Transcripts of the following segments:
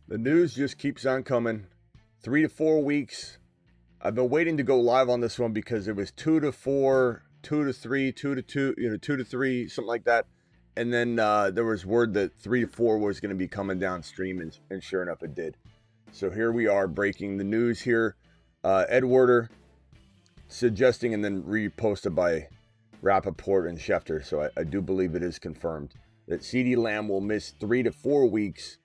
The news just keeps on coming. 3 to 4 weeks. I've been waiting to go live on this one because it was 2 to 4, 2 to 3, 2 to 2, 2 to 3, something like that. And then there was word that 3 to 4 was going to be coming downstream, and sure enough, it did. So here we are breaking the news here. Ed Werder suggesting and then reposted by Rappaport and Schefter. So I do believe it is confirmed that CeeDee Lamb will miss 3 to 4 weeks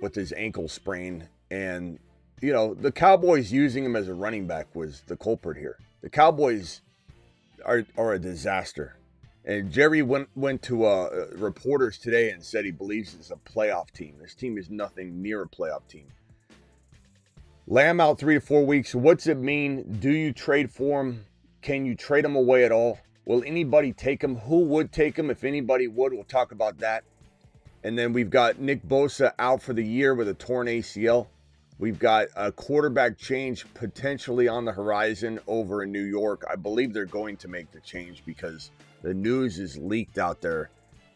with his ankle sprain. And, the Cowboys using him as a running back was the culprit here. The Cowboys are a disaster. And Jerry went to reporters today and said he believes it's a playoff team. This team is nothing near a playoff team. Lamb out 3 to 4 weeks. What's it mean? Do you trade for him? Can you trade him away at all? Will anybody take him? Who would take him if anybody would? We'll talk about that. And then we've got Nick Bosa out for the year with a torn ACL. We've got a quarterback change potentially on the horizon over in New York. I believe they're going to make the change because the news is leaked out there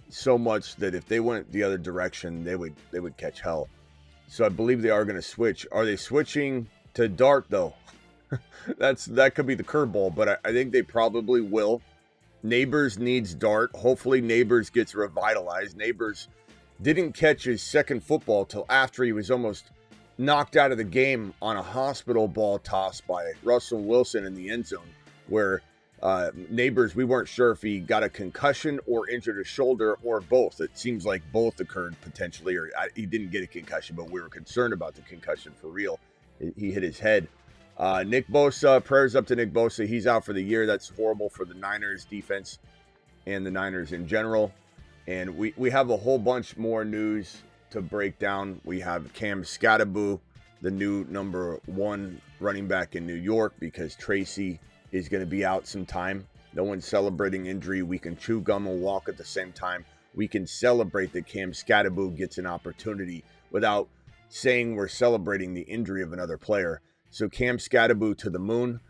so much that if they went the other direction, they would catch hell. So I believe they are going to switch. Are they switching to Dart though? That could be the curveball, but I think they probably will. Nabers needs Dart. Hopefully Nabers gets revitalized. Nabers didn't catch his second football till after he was almost knocked out of the game on a hospital ball toss by Russell Wilson in the end zone, where Nabers, we weren't sure if he got a concussion or injured his shoulder or both. It seems like both occurred potentially, or he didn't get a concussion, but we were concerned about the concussion for real. He hit his head. Nick Bosa, prayers up to Nick Bosa. He's out for the year. That's horrible for the Niners defense and the Niners in general. And we have a whole bunch more news to break down. We have Cam Skatt, the new number 1 running back in New York, because Tracy is going to be out some time. No one's celebrating injury. We can chew gum and walk at the same time. We can celebrate that Cam Skatt gets an opportunity without saying we're celebrating the injury of another player. So Cam Skatt to the moon.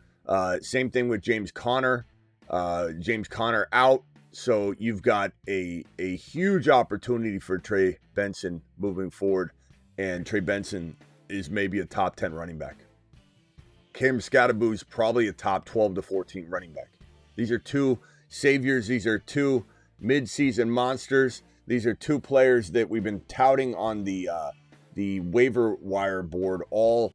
Same thing with James Conner. James Conner out. So you've got a huge opportunity for Trey Benson moving forward. And Trey Benson is maybe a top 10 running back. Cam Skatt is probably a top 12 to 14 running back. These are two saviors. These are two midseason monsters. These are two players that we've been touting on the waiver wire board all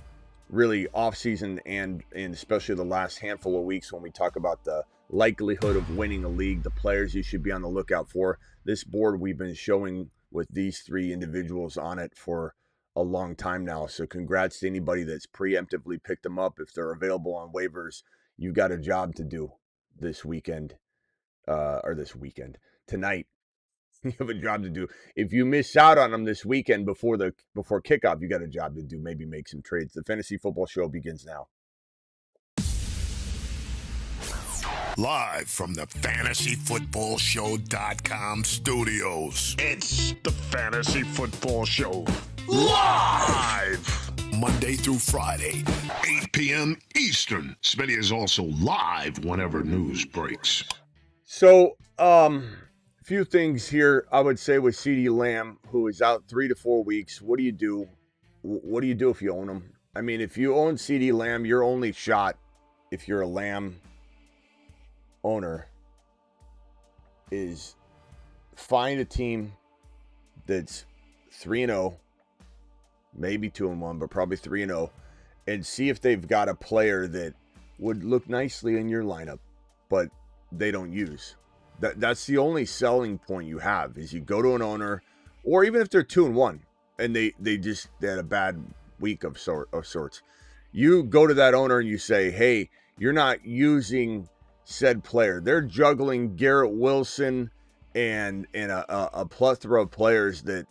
really offseason and especially the last handful of weeks when we talk about the likelihood of winning a league, the players you should be on the lookout for. This board we've been showing with these 3 individuals on it for a long time now. So congrats to anybody that's preemptively picked them up. If they're available on waivers, you got a job to do this weekend, tonight. You have a job to do. If you miss out on them this weekend before kickoff, you got a job to do. Maybe make some trades. The Fantasy Football Show begins now. Live from the FantasyFootballShow.com studios. It's the Fantasy Football Show. Live! Monday through Friday, 8 p.m. Eastern. Smitty is also live whenever news breaks. So, few things here I would say with CeeDee Lamb, who is out 3 to 4 weeks. What do you do? What do you do if you own him? I mean, if you own CeeDee Lamb, your only shot, if you're a Lamb owner, is find a team that's 3-0, maybe 2-1, but probably 3-0, and see if they've got a player that would look nicely in your lineup, but they don't use. That's the only selling point you have, is you go to an owner, or even if they're 2-1 and they had a bad week of sorts, you go to that owner and you say, hey, you're not using said player. They're juggling Garrett Wilson and a plethora of players that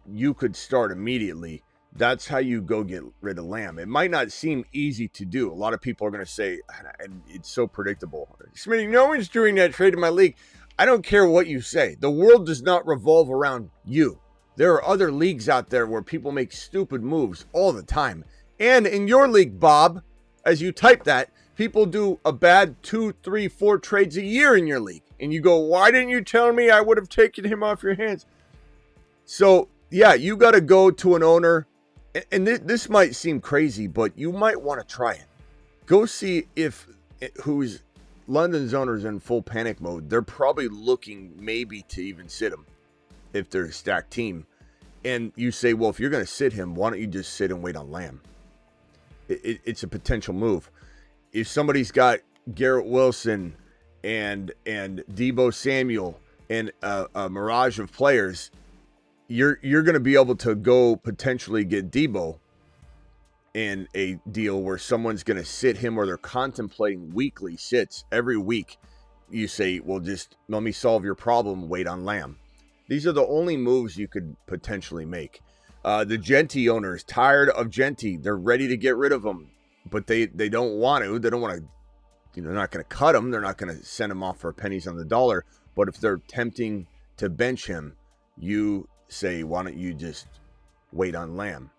you could start immediately. That's how you go get rid of Lamb. It might not seem easy to do. A lot of people are going to say, and it's so predictable, Smitty, no one's doing that trade in my league. I don't care what you say. The world does not revolve around you. There are other leagues out there where people make stupid moves all the time. And in your league, Bob, as you type that, people do a bad 2, 3, 4 trades a year in your league. And you go, why didn't you tell me? I would have taken him off your hands. So yeah, you got to go to an owner, and this might seem crazy, but you might want to try it. Go see if who's London's owners in full panic mode. They're probably looking maybe to even sit him if they're a stacked team. And you say, well, if you're going to sit him, why don't you just sit and wait on Lamb? It's a potential move. If somebody's got Garrett Wilson and Deebo Samuel and a mirage of players, you're going to be able to go potentially get Deebo in a deal where someone's going to sit him, or they're contemplating weekly sits every week. You say, well, just let me solve your problem, wait on Lamb. These are the only moves you could potentially make. The Genti owners, tired of Genti. They're ready to get rid of him, but they don't want to. They don't want to, they're not going to cut him. They're not going to send him off for pennies on the dollar. But if they're tempting to bench him, you say, why don't you just wait on Lamb?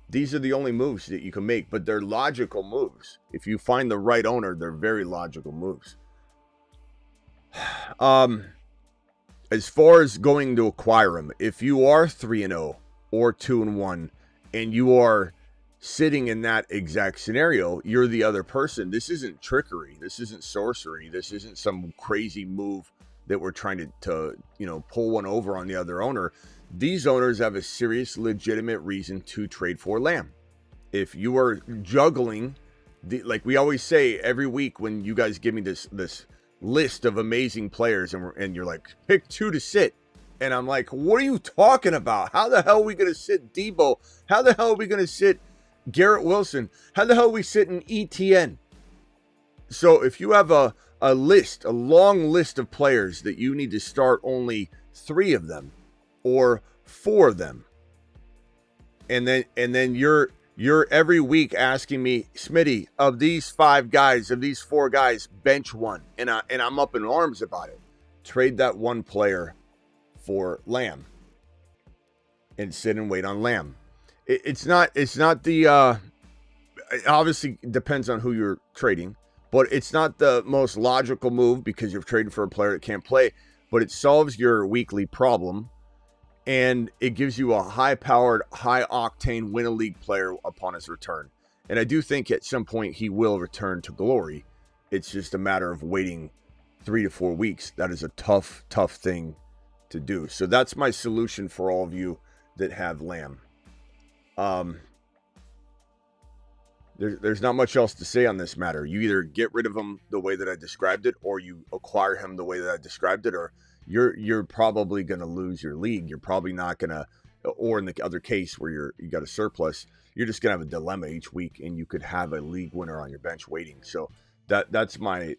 These are the only moves that you can make, but they're logical moves. If you find the right owner, they're very logical moves. As far as going to acquire him, if you are 3-0 or 2-1 and you are sitting in that exact scenario, you're the other person. This isn't trickery. This isn't sorcery. This isn't some crazy move that we're trying to pull one over on the other owner. These owners have a serious, legitimate reason to trade for Lamb. If you are juggling, like we always say every week when you guys give me this list of amazing players and you're like, pick 2 to sit. And I'm like, what are you talking about? How the hell are we going to sit Deebo? How the hell are we going to sit Garrett Wilson? How the hell are we sitting ETN? So if you have a long list of players that you need to start only 3 of them or 4 of them, and then you're every week asking me, Smitty, of these 5 guys, of these 4 guys, bench one, and I'm up in arms about it. Trade that one player for Lamb and sit and wait on Lamb. It's not the it obviously depends on who you're trading, but it's not the most logical move because you're trading for a player that can't play, but it solves your weekly problem. And it gives you a high-powered, high-octane win-a-league player upon his return. And I do think at some point he will return to glory. It's just a matter of waiting 3 to 4 weeks. That is a tough thing to do. So that's my solution for all of you that have Lamb. There's not much else to say on this matter. You either get rid of him the way that I described it, or you acquire him the way that I described it, or you're probably going to lose your league. You're probably not going to, or in the other case where you got a surplus, you're just going to have a dilemma each week, and you could have a league winner on your bench waiting. So that's my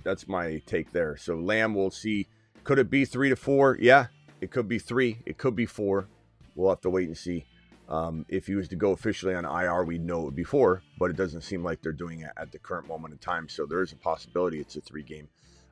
take there. So Lamb, we'll see. Could it be 3 to 4? Yeah, it could be 3. It could be 4. We'll have to wait and see. If he was to go officially on IR, we'd know it would be 4, but it doesn't seem like they're doing it at the current moment in time. So there is a possibility it's a 3-game.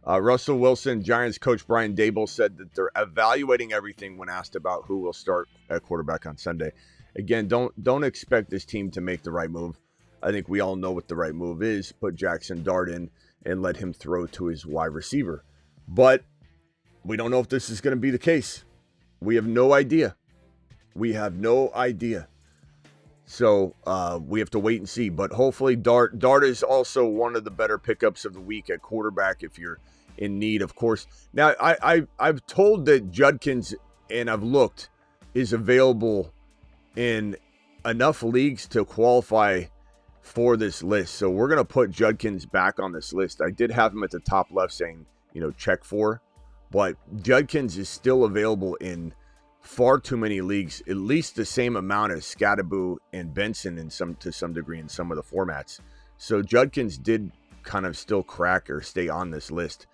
Russell Wilson, Giants coach Brian Daboll said that they're evaluating everything when asked about who will start at quarterback on Sunday. Again, don't expect this team to make the right move. I think we all know what the right move is. Put Jackson Dart in and let him throw to his wide receiver. But we don't know if this is going to be the case. We have no idea. So we have to wait and see. But hopefully Dart is also one of the better pickups of the week at quarterback if you're in need, of course. Now, I've told that Judkins, and I've looked, is available in enough leagues to qualify for this list. So we're going to put Judkins back on this list. I did have him at the top left saying, check for. But Judkins is still available in far too many leagues, at least the same amount as Scattaboo and Benson to some degree in some of the formats. So Judkins did kind of still crack or stay on this list.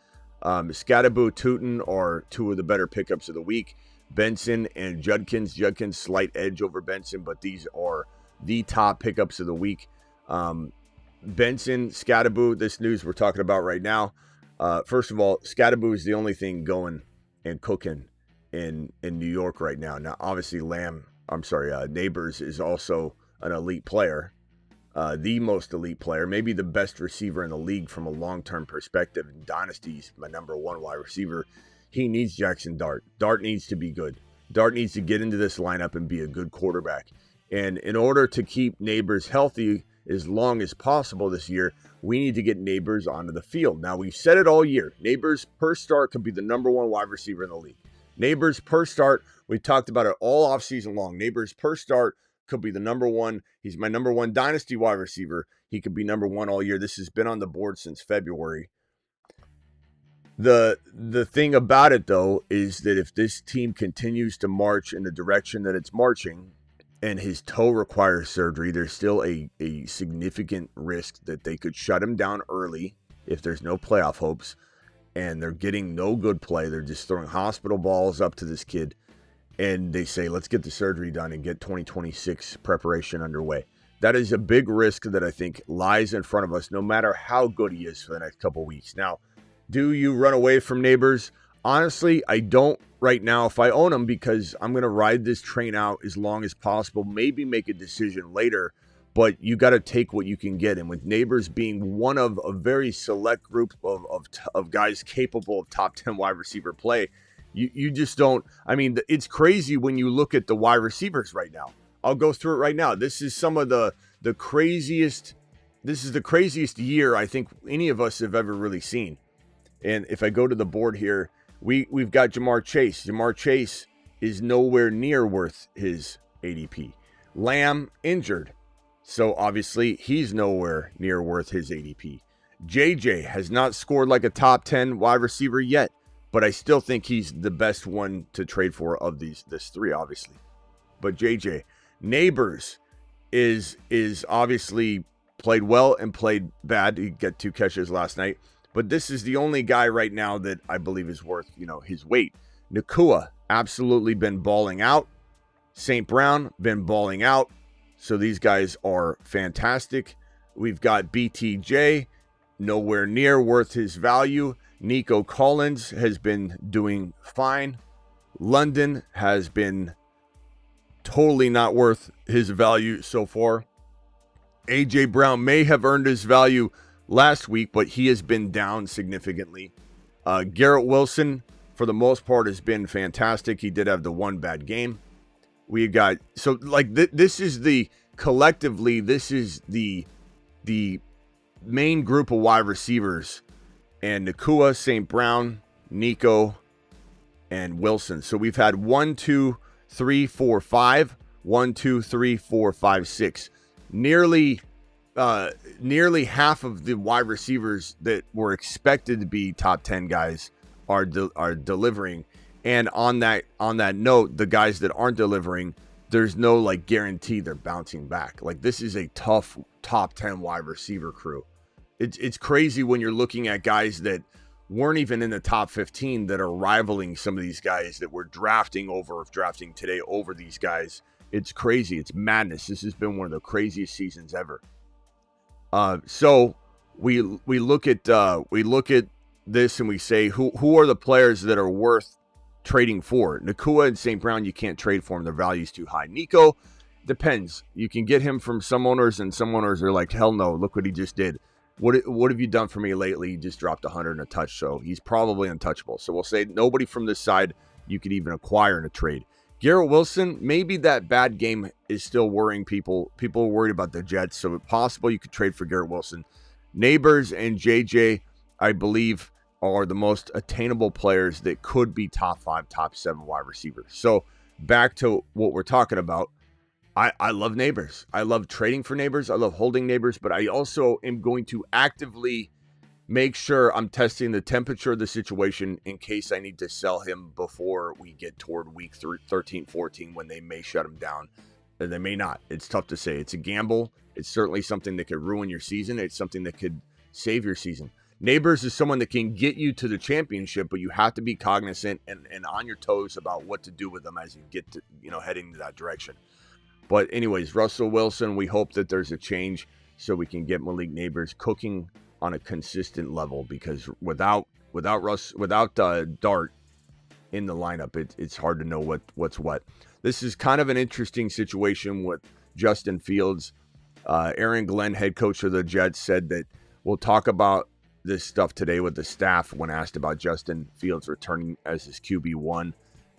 Scattaboo, Tootin are 2 of the better pickups of the week. Benson and Judkins. Judkins slight edge over Benson, but these are the top pickups of the week. Benson, Scattaboo, this news we're talking about right now. First of all, Scattaboo is the only thing going and cooking in New York right now. Now, obviously, Nabers is also an elite player, the most elite player, maybe the best receiver in the league from a long-term perspective. In Dynasty's my number 1 wide receiver. He needs Jackson Dart. Dart needs to be good. Dart needs to get into this lineup and be a good quarterback. And in order to keep Nabers healthy as long as possible this year, we need to get Nabers onto the field. Now, we've said it all year. Nabers per start could be the number one wide receiver in the league. Nabers per start, we talked about it all offseason long. Nabers per start could be the number one. He's my number one dynasty wide receiver. He could be number one all year. This has been on the board since February. The thing about it, though, is that if this team continues to march in the direction that it's marching and his toe requires surgery, there's still a significant risk that they could shut him down early if there's no playoff hopes, and they're getting no good play. They're just throwing hospital balls up to this kid, and they say, let's get the surgery done and get 2026 preparation underway. That is a big risk that I think lies in front of us, no matter how good he is for the next couple of weeks. Now, do you run away from Nabers? Honestly, I don't right now if I own him, because I'm going to ride this train out as long as possible, maybe make a decision later, but you got to take what you can get. And with Nabers being one of a very select group of guys capable of top 10 wide receiver play, you just don't. I mean, it's crazy when you look at the wide receivers right now. I'll go through it right now. This is some of the craziest. This is the craziest year I think any of us have ever really seen. And if I go to the board here, we've got Jamar Chase. Jamar Chase is nowhere near worth his ADP. Lamb injured, so obviously he's nowhere near worth his ADP. JJ has not scored like a top 10 wide receiver yet, but I still think he's the best one to trade for of this three, obviously. But JJ. Nabers is obviously played well and played bad. He got 2 catches last night. But this is the only guy right now that I believe is worth, his weight. Nakua, absolutely been balling out. St. Brown, been balling out. So these guys are fantastic. We've got BTJ, nowhere near worth his value. Nico Collins has been doing fine. London has been totally not worth his value so far. A.J. Brown may have earned his value last week, but he has been down significantly. Garrett Wilson, for the most part, has been fantastic. He did have the one bad game. We got, so like this is the, collectively, this is the main group of wide receivers, and Nakua, St. Brown, Nico, and Wilson. So we've had 1, 2, 3, 4, 5. 1, 2, 3, 4, 5, 6. Nearly half of the wide receivers that were expected to be top 10 guys are delivering. And on that note, the guys that aren't delivering, there's no like guarantee they're bouncing back. Like, this is a tough top 10 wide receiver crew. It's crazy when you're looking at guys that weren't even in the top 15 that are rivaling some of these guys that we're drafting today over these guys. It's crazy. It's madness. This has been one of the craziest seasons ever. So we look at this and we say, who are the players that are worth trading for? Nakua and St. Brown, you can't trade for them. Their value's too high. Nico, depends. You can get him from some owners, and some owners are like, hell no, look what he just did. What have you done for me lately? He just dropped 100 in a touch, so he's probably untouchable. So we'll say nobody from this side you could even acquire in a trade. Garrett Wilson, maybe that bad game is still worrying people. People are worried about the Jets, so it's possible you could trade for Garrett Wilson. Nabers and JJ, I believe, are the most attainable players that could be top 5, top 7 wide receivers. So back to what we're talking about. I love Nabers. I love trading for Nabers. I love holding Nabers, but I also am going to actively make sure I'm testing the temperature of the situation in case I need to sell him before we get toward week 13, 14, when they may shut him down. And they may not. It's tough to say. It's a gamble. It's certainly something that could ruin your season. It's something that could save your season. Nabers is someone that can get you to the championship, but you have to be cognizant and on your toes about what to do with them as you get to, heading to that direction. But anyways, Russell Wilson, we hope that there's a change so we can get Malik Nabers cooking on a consistent level, because without Dart in the lineup, it's hard to know what's what. This is kind of an interesting situation with Justin Fields. Aaron Glenn, head coach of the Jets, said that we'll talk about this stuff today with the staff when asked about Justin Fields returning as his QB1.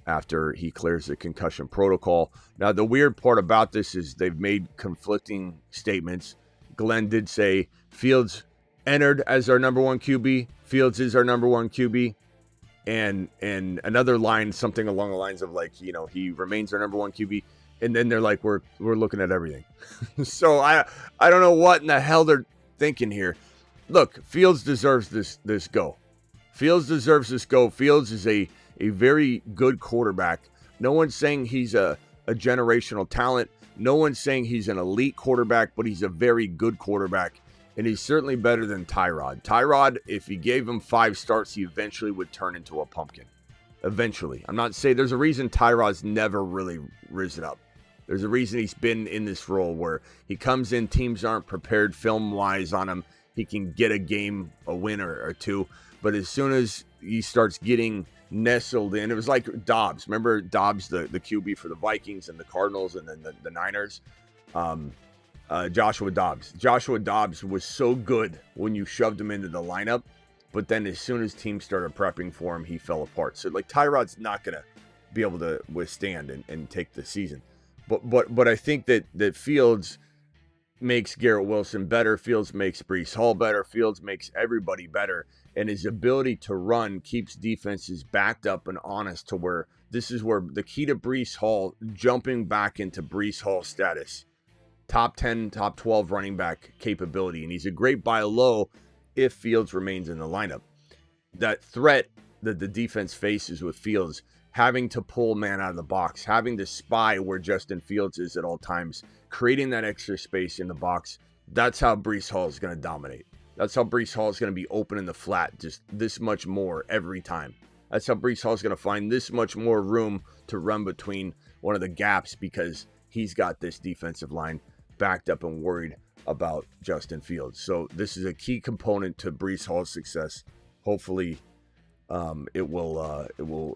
after he clears the concussion protocol. Now, the weird part about this is they've made conflicting statements. Glenn did say Fields entered as our number one QB. Fields is our number one QB. And another line, something along the lines of like, you know, he remains our number one QB. And then they're like, we're looking at everything. So I don't know what in the hell they're thinking here. Look, Fields deserves this go. Fields deserves this go. Fields is a very good quarterback. No one's saying he's a generational talent. No one's saying he's an elite quarterback, but he's a very good quarterback. And he's certainly better than Tyrod. Tyrod, if you gave him 5 starts, he eventually would turn into a pumpkin. Eventually. I'm not saying there's a reason Tyrod's never really risen up. There's a reason he's been in this role where he comes in, teams aren't prepared film-wise on him. He can get a game, a win or two. But as soon as he starts getting nestled in, it was like Dobbs. Remember Dobbs, the QB for the Vikings and the Cardinals and then the Niners? Joshua Dobbs. Joshua Dobbs was so good when you shoved him into the lineup, but then as soon as teams started prepping for him, he fell apart. So like Tyrod's not going to be able to withstand and take the season. But I think that Fields makes Garrett Wilson better. Fields makes Breece Hall better. Fields makes everybody better. And his ability to run keeps defenses backed up and honest to where this is where the key to Breece Hall jumping back into Breece Hall status. Top 10, top 12 running back capability. And he's a great buy low if Fields remains in the lineup. That threat that the defense faces with Fields, having to pull man out of the box, having to spy where Justin Fields is at all times, creating that extra space in the box, that's how Breece Hall is going to dominate. That's how Breece Hall is going to be open in the flat just this much more every time. That's how Breece Hall is going to find this much more room to run between one of the gaps because he's got this defensive line backed up and worried about Justin Fields. So this is a key component to Breece Hall's success. Hopefully it will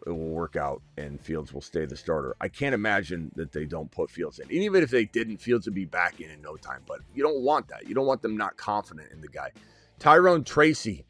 work out and Fields will stay the starter. I can't imagine that they don't put Fields in. And even if they didn't, Fields would be back in no time. But you don't want that. You don't want them not confident in the guy. Tyrone Tracy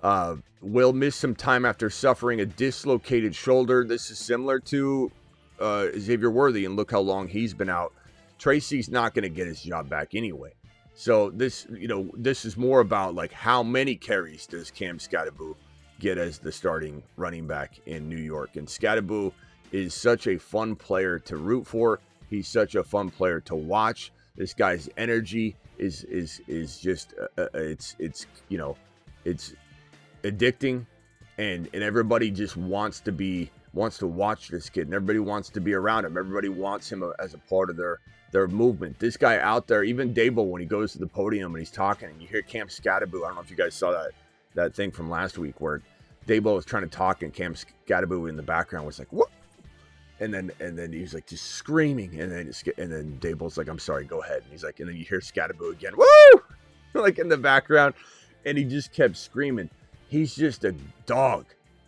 will miss some time after suffering a dislocated shoulder. This is similar to Xavier Worthy, and look how long he's been out. Tracy's not going to get his job back anyway. So this is more about like how many carries does Cam Skattebo get as the starting running back in New York. And Skattebo is such a fun player to root for. He's such a fun player to watch. This guy's energy is just it's addicting, and everybody just wants to watch this kid, and everybody wants to be around him. Everybody wants him as a part of their movement. This guy out there, even Dable, when he goes to the podium and he's talking, and you hear Cam Skattebo. I don't know if you guys saw that thing from last week where Dable was trying to talk and Cam Skattebo in the background was like, "What?" And then he was like just screaming, and then Dable's like, "I'm sorry, go ahead." And he's like, and then you hear Skattebo again, "Woo!" like in the background, and he just kept screaming. He's just a dog.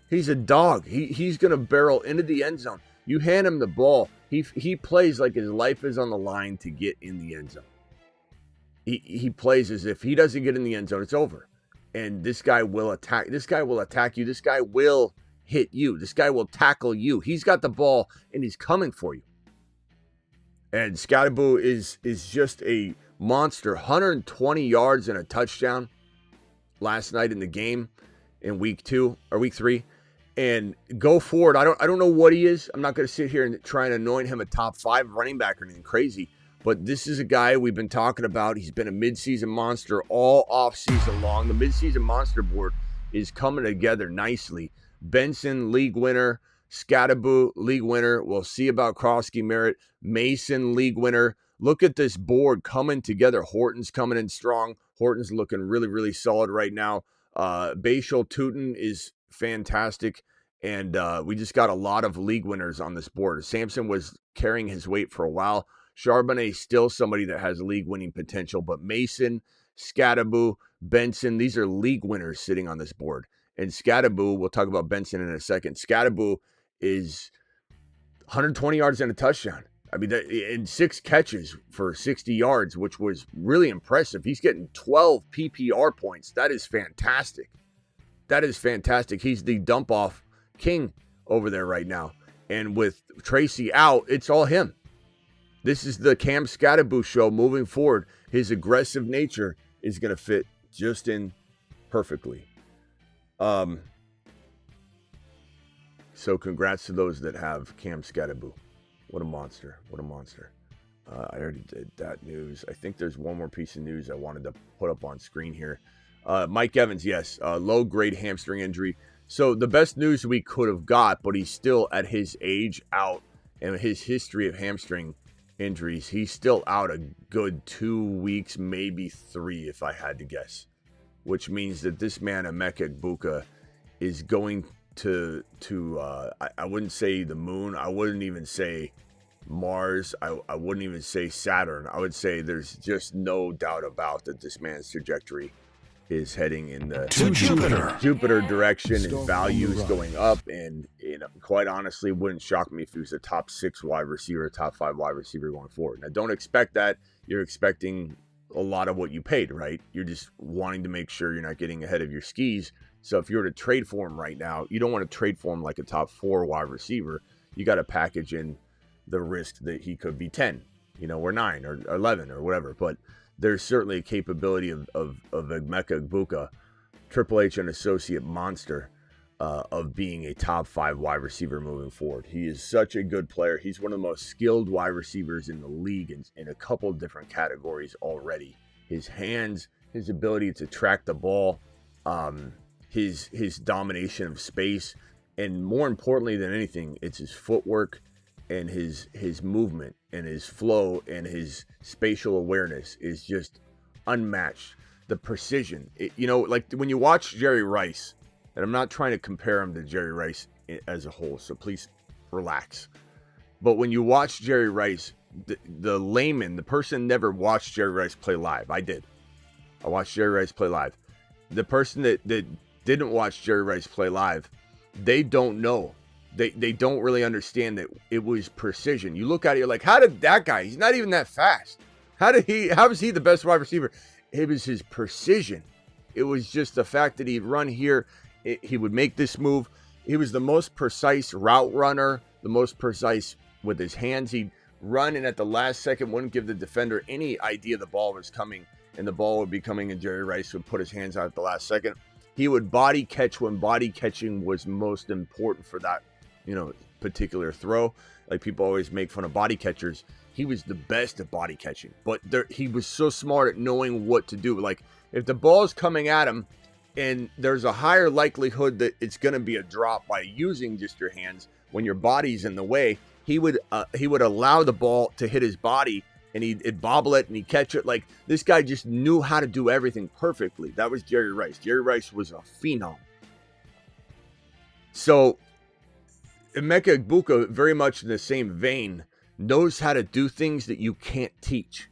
He's a dog. He's gonna barrel into the end zone. You hand him the ball, he plays like his life is on the line to get in the end zone. He plays as if he doesn't get in the end zone, it's over. And this guy will attack. This guy will attack you. This guy will hit you. This guy will tackle you. He's got the ball and he's coming for you. And Skattebo is just a monster. 120 yards and a touchdown last night in the game in week 3. And go forward. I don't know what he is. I'm not going to sit here and try and anoint him a top 5 running back or anything crazy. But this is a guy we've been talking about. He's been a midseason monster all offseason long. The midseason monster board is coming together nicely. Benson, league winner. Skattebo, league winner. We'll see about Krosky Merritt. Mason, league winner. Look at this board coming together. Horton's coming in strong. Horton's looking really, really solid right now. Bashal Tootin is fantastic. And we just got a lot of league winners on this board. Sampson was carrying his weight for a while. Charbonnet still somebody that has league winning potential, but Mason, Skattebo, Benson, these are league winners sitting on this board. And Skattebo, we'll talk about Benson in a second. Skattebo is 120 yards and a touchdown. I mean, in 6 catches for 60 yards, which was really impressive. He's getting 12 PPR points. That is fantastic. That is fantastic. He's the dump off king over there right now. And with Tracy out, it's all him. This is the Cam Scattaboo show moving forward. His aggressive nature is going to fit just in perfectly. So congrats to those that have Cam Scattaboo. What a monster. What a monster. I already did that news. I think there's one more piece of news I wanted to put up on screen here. Mike Evans, yes, low-grade hamstring injury. So the best news we could have got, but he's still at his age out, and his history of hamstring injuries, he's still out a good 2 weeks, maybe 3 if I had to guess. Which means that this man, Emeka Egbuka, is going to I wouldn't say the moon. I wouldn't even say Mars. I wouldn't even say Saturn. I would say there's just no doubt about that this man's trajectory is heading in the Jupiter direction. His value is going up, and quite honestly, wouldn't shock me if he was a top 6 wide receiver, top 5 wide receiver going forward. Now, don't expect that. You're expecting a lot of what you paid, right? You're just wanting to make sure you're not getting ahead of your skis. So if you were to trade for him right now, you don't want to trade for him like a top 4 wide receiver. You got to package in the risk that he could be 10, or 9 or 11 or whatever. But there's certainly a capability of Emeka Egbuka, Triple H and associate monster, of being a top 5 wide receiver moving forward. He is such a good player. He's one of the most skilled wide receivers in the league in a couple different categories already. His hands, his ability to track the ball, his domination of space, and more importantly than anything, it's his footwork and his movement and his flow and his spatial awareness is just unmatched. The precision, like when you watch Jerry Rice, and I'm not trying to compare him to Jerry Rice as a whole, so please relax. But when you watch Jerry Rice, the layman, the person never watched Jerry Rice play live. I did. I watched Jerry Rice play live. The person that didn't watch Jerry Rice play live, they don't know. They don't really understand that it was precision. You look at it, you're like, how did that guy? He's not even that fast. How was he the best wide receiver? It was his precision. It was just the fact that he'd run here. He would make this move. He was the most precise route runner, the most precise with his hands. He'd run, and at the last second wouldn't give the defender any idea the ball was coming, and the ball would be coming, and Jerry Rice would put his hands out at the last second. He would body catch when body catching was most important for that, particular throw. Like people always make fun of body catchers. He was the best at body catching, but he was so smart at knowing what to do. Like if the ball is coming at him and there's a higher likelihood that it's going to be a drop by using just your hands when your body's in the way, he would allow the ball to hit his body, and he'd bobble it and he'd catch it. Like this guy just knew how to do everything perfectly. That was Jerry Rice. Jerry Rice was a phenom. So Emeka Egbuka, very much in the same vein, knows how to do things that you can't teach.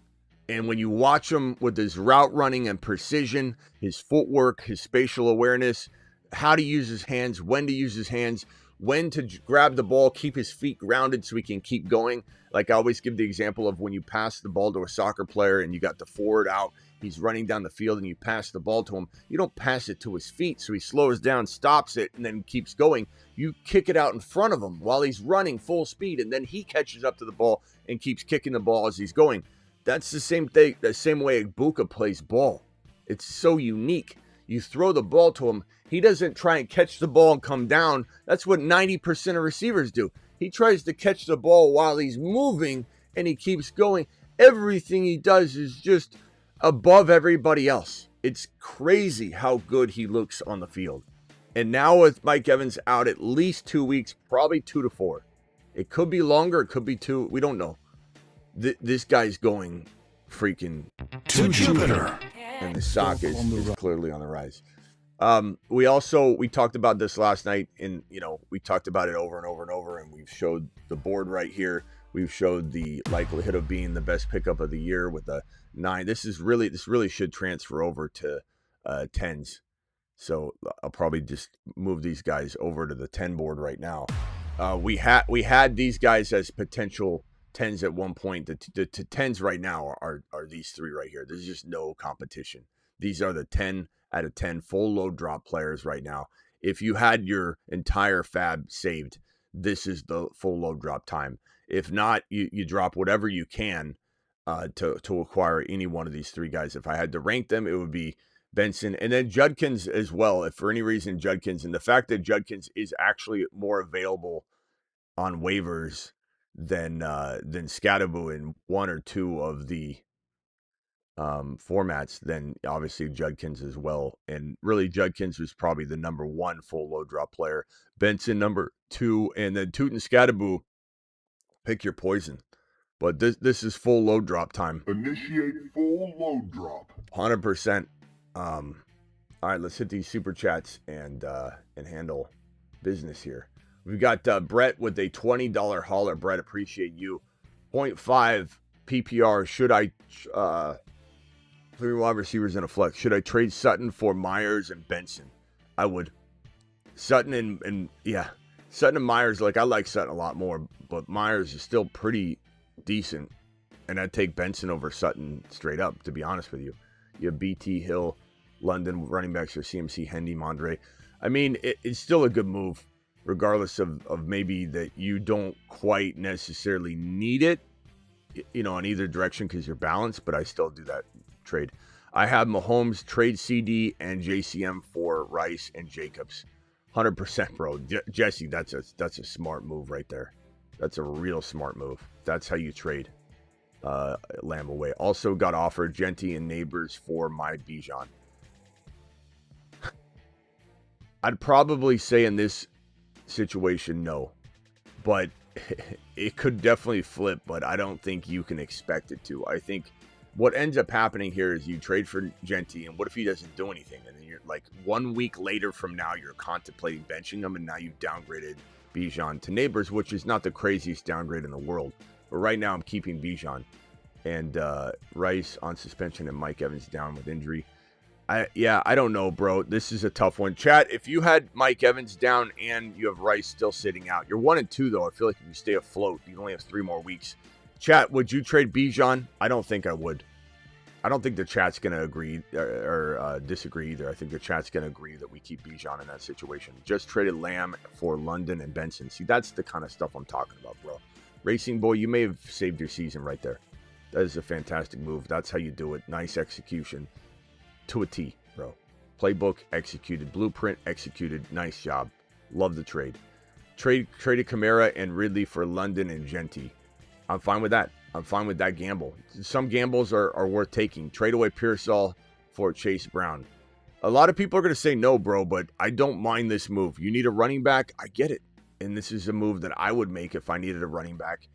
And when you watch him with his route running and precision, his footwork, his spatial awareness, how to use his hands, when to use his hands, when to grab the ball, keep his feet grounded so he can keep going. Like I always give the example of when you pass the ball to a soccer player and you got the forward out, he's running down the field and you pass the ball to him. You don't pass it to his feet so he slows down, stops it, and then keeps going. You kick it out in front of him while he's running full speed, and then he catches up to the ball and keeps kicking the ball as he's going. That's the same thing, the same way Egbuka plays ball. It's so unique. You throw the ball to him. He doesn't try and catch the ball and come down. That's what 90% of receivers do. He tries to catch the ball while he's moving, and he keeps going. Everything he does is just above everybody else. It's crazy how good he looks on the field. And now with Mike Evans out at least 2 weeks, probably 2 to 4. It could be longer. It could be 2. We don't know. This guy's going freaking to Jupiter. And the stock is clearly on the rise. We talked about this last night, and we talked about it over and over and over, and we've showed the board right here. We've showed the likelihood of being the best pickup of the year with a 9. This really should transfer over to 10s. So I'll probably just move these guys over to the 10 board right now. We had these guys as potential 10s at one point. The 10s right now are these 3 right here. There's just no competition. These are the 10 out of 10 full load drop players right now. If you had your entire fab saved, this is the full load drop time. If not, you drop whatever you can to acquire any one of these three guys. If I had to rank them, it would be Benson and then Judkins as well. If for any reason Judkins, and the fact that Judkins is actually more available on waivers than Scatterbo in one or two of the formats, then obviously Judkins as well. And really, Judkins was probably the number one full load drop player. Benson number two, and then Tootin Scatterbo. Pick your poison. But this is full load drop time. Initiate full load drop. 100%. All right, let's hit these super chats and handle business here. We've got Brett with a $20 hauler. Brett, appreciate you. 0.5 PPR. Should I 3 wide receivers in a flex? Should I trade Sutton for Myers and Benson? I would. Sutton and Sutton and Myers. Like, I like Sutton a lot more, but Myers is still pretty decent, and I'd take Benson over Sutton straight up, to be honest with you. You have BT, Hill, London running backs for CMC, Hendy, Mondre. I mean, it's still a good move, regardless of maybe that you don't quite necessarily need it, on either direction because you're balanced, but I still do that trade. I have Mahomes trade CD and JCM for Rice and Jacobs. 100%, bro. Jesse, that's a smart move right there. That's a real smart move. That's how you trade Lamb away. Also got offered Genty and Nabers for my Bijan. I'd probably say in this situation, no. But it could definitely flip, but I don't think you can expect it to. I think what ends up happening here is you trade for Genty, and what if he doesn't do anything? And then you're like 1 week later from now, you're contemplating benching him, and now you've downgraded Bijan to Nabers, which is not the craziest downgrade in the world. But right now, I'm keeping Bijan. And Rice on suspension and Mike Evans down with injury. I don't know, bro. This is a tough one. Chat, if you had Mike Evans down and you have Rice still sitting out, you're 1-2, though. I feel like if you stay afloat, you only have 3 more weeks. Chat, would you trade Bijan? I don't think I would. I don't think the chat's going to agree or disagree either. I think the chat's going to agree that we keep Bijan in that situation. Just traded Lamb for London and Benson. See, that's the kind of stuff I'm talking about, bro. Racing Boy, you may have saved your season right there. That is a fantastic move. That's how you do it. Nice execution to a T, bro. Playbook executed. Blueprint executed. Nice job. Love the trade. Traded Kamara and Ridley for London and Genty. I'm fine with that. I'm fine with that gamble. Some gambles are worth taking. Trade away Pearsall for Chase Brown. A lot of people are going to say no, bro, but I don't mind this move. You need a running back? I get it. And this is a move that I would make if I needed a running back.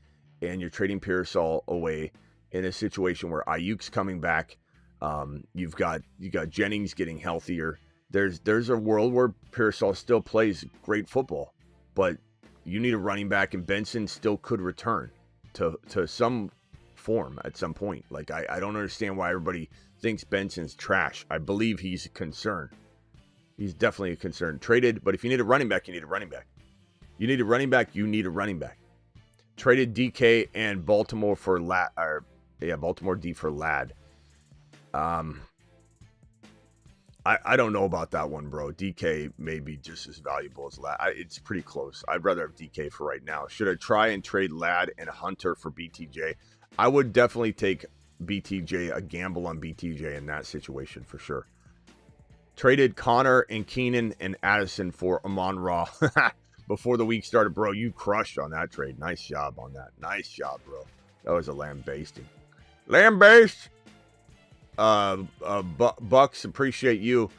And you're trading Pearsall away in a situation where Ayuk's coming back. You got Jennings getting healthier. There's a world where Pearsall still plays great football, but you need a running back, and Benson still could return to some form at some point. Like, I don't understand why everybody thinks Benson's trash. I believe he's a concern. He's definitely a concern. Traded, but if you need a running back, you need a running back. You need a running back, you need a running back. Traded DK and Baltimore for Baltimore D for Ladd. I don't know about that one, bro. DK may be just as valuable as Ladd. It's pretty close. I'd rather have DK for right now. Should I try and trade Ladd and Hunter for BTJ? I would definitely take BTJ, a gamble on BTJ in that situation for sure. Traded Connor and Keenan and Addison for Amon-Ra before the week started, bro. You crushed on that trade. Nice job on that. Nice job, bro. That was a lambasting. Lambaste! Bucks, appreciate you.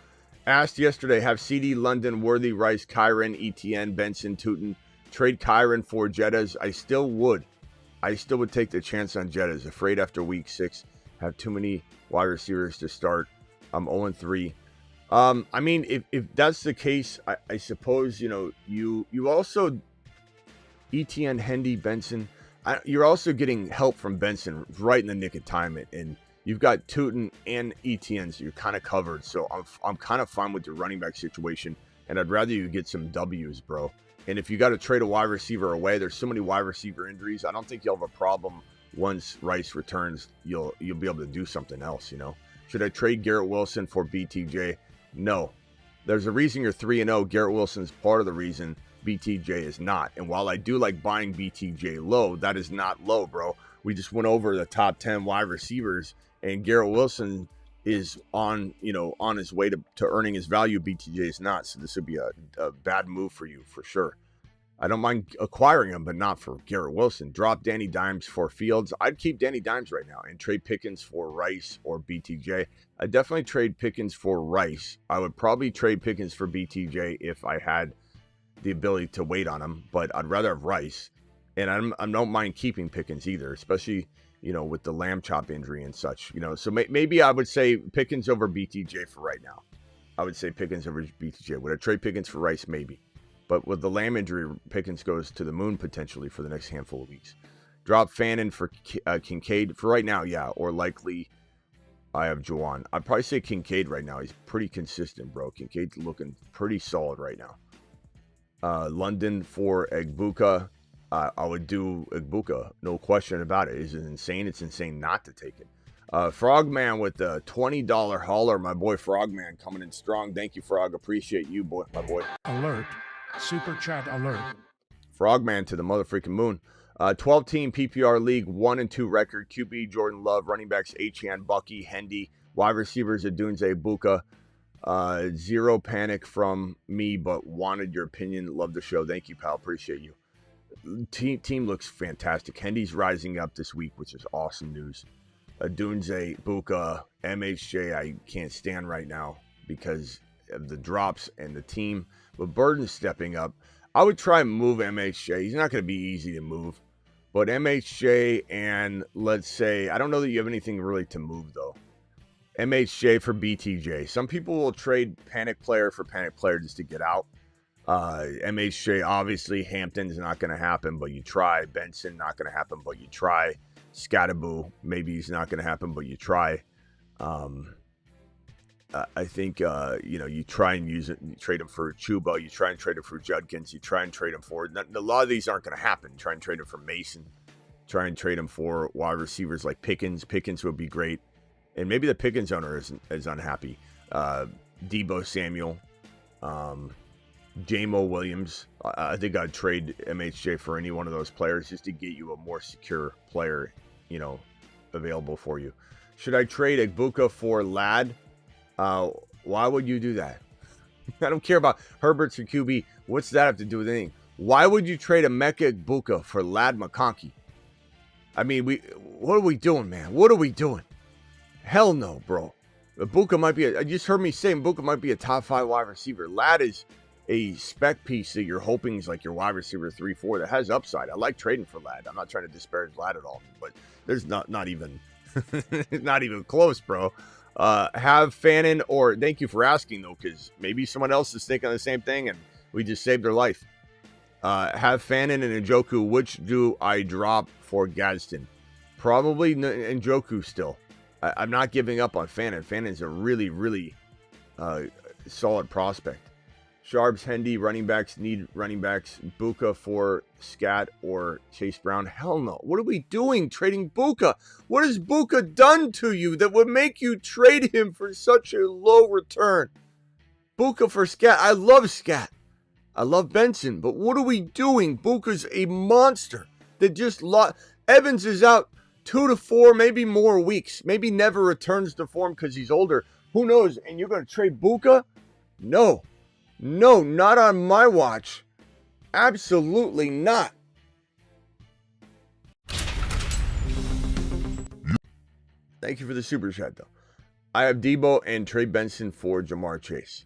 Asked yesterday, have CeeDee, London, Worthy, Rice, Kyron, ETN, Benson, Tootin, trade Kyron for Jettas? I still would take the chance on Jettas. Afraid after week 6, have too many wide receivers to start. I'm 0-3. I mean, if that's the case, I suppose, you also, ETN, Hendy, Benson, you're also getting help from Benson right in the nick of time, and you've got Tootin and ETN, so you're kind of covered. So I'm kind of fine with your running back situation, and I'd rather you get some W's, bro. And if you got to trade a wide receiver away, there's so many wide receiver injuries. I don't think you'll have a problem once Rice returns. You'll be able to do something else, Should I trade Garrett Wilson for BTJ? No. There's a reason you're 3-0. Garrett Wilson's part of the reason. BTJ is not. And while I do like buying BTJ low, that is not low, bro. We just went over the top 10 wide receivers, and Garrett Wilson is on his way to earning his value. BTJ is not. So this would be a bad move for you for sure. I don't mind acquiring him, but not for Garrett Wilson. Drop Danny Dimes for Fields. I'd keep Danny Dimes right now and trade Pickens for Rice or BTJ. I'd definitely trade Pickens for Rice. I would probably trade Pickens for BTJ if I had the ability to wait on him, but I'd rather have Rice. And I don't mind keeping Pickens either, especially, with the lamb chop injury and such. So maybe I would say Pickens over BTJ for right now. I would say Pickens over BTJ. Would I trade Pickens for Rice? Maybe. But with the Lamb injury, Pickens goes to the moon potentially for the next handful of weeks. Drop Fannin for Kincaid for right now, yeah. Or likely I have Juwan. I'd probably say Kincaid right now. He's pretty consistent, bro. Kincaid's looking pretty solid right now. London for Egbuka. I would do Egbuka, no question about it. Is it insane? It's insane not to take it. Frogman with the $20 hauler. My boy Frogman coming in strong. Thank you, Frog. Appreciate you, my boy. Alert. Super chat alert. Frogman to the motherfucking moon. 12-team PPR league, 1-2 record. QB Jordan Love, running backs Achane, Bucky, Hendy, wide receivers Adunze Egbuka. Zero panic from me, but wanted your opinion. Love the show. Thank you, pal. Appreciate you. Team looks fantastic. Hendy's rising up this week, which is awesome news. Adunze Egbuka, MHJ, I can't stand right now because of the drops and the team. But Burden's stepping up. I would try and move MHJ. He's not going to be easy to move. But MHJ and let's say, I don't know that you have anything really to move though. MHJ for BTJ. Some people will trade panic player for panic player just to get out. MHJ, obviously, Hampton's not going to happen, but you try. Benson, not going to happen, but you try. Scattaboo, maybe he's not going to happen, but you try. I think, you try and use it, you trade him for Chuba, you try and trade him for Judkins, you try and trade him for, a lot of these aren't going to happen. Try and trade him for Mason, try and trade him for wide receivers like Pickens. Pickens would be great. And maybe the Pickens owner is unhappy. Debo Samuel, J-Mo Williams. I think I'd trade MHJ for any one of those players just to get you a more secure player, available for you. Should I trade Egbuka for Ladd? Why would you do that? I don't care about Herbert's or QB. What's that have to do with anything? Why would you trade a Mecca Egbuka for Ladd McConkey? I mean, what are we doing, man? What are we doing? Hell no, bro. Egbuka might be I just heard me say Egbuka might be a top 5 wide receiver. Ladd is a spec piece that you're hoping is like your wide receiver 3-4 that has upside. I like trading for Ladd. I'm not trying to disparage Ladd at all, but there's not even not even close, bro. Have Fannin or thank you for asking though, because maybe someone else is thinking the same thing and we just saved their life. Have Fannin and Njoku. Which do I drop for Gadsden? Probably Njoku still. I'm not giving up on Fannin. Fannin's a really, really solid prospect. Sharps, Hendy, running backs, need running backs. Buka for Skatt or Chase Brown. Hell no. What are we doing trading Buka? What has Buka done to you that would make you trade him for such a low return? Buka for Skatt. I love Skatt. I love Benson. But what are we doing? Buka's a monster that just lost. Evans is out 2 to 4, maybe more weeks. Maybe never returns to form because he's older. Who knows? And you're going to trade Buka? No. No, not on my watch. Absolutely not. Thank you for the super chat, though. I have Debo and Trey Benson for Jamar Chase.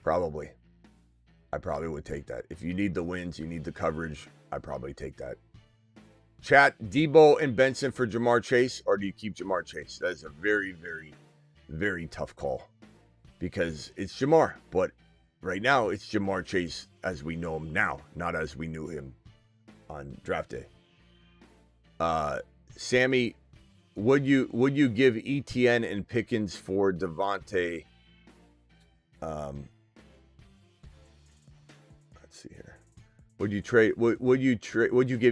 Probably. I probably would take that. If you need the wins, you need the coverage, I'd probably take that. Chat, Debo and Benson for Jamar Chase, or do you keep Jamar Chase? That is a very, very, very tough call because it's Jamar. But right now, it's Jamar Chase as we know him now, not as we knew him on draft day. Sammy, would you give ETN and Pickens for Devontae? Let's see here. Would you give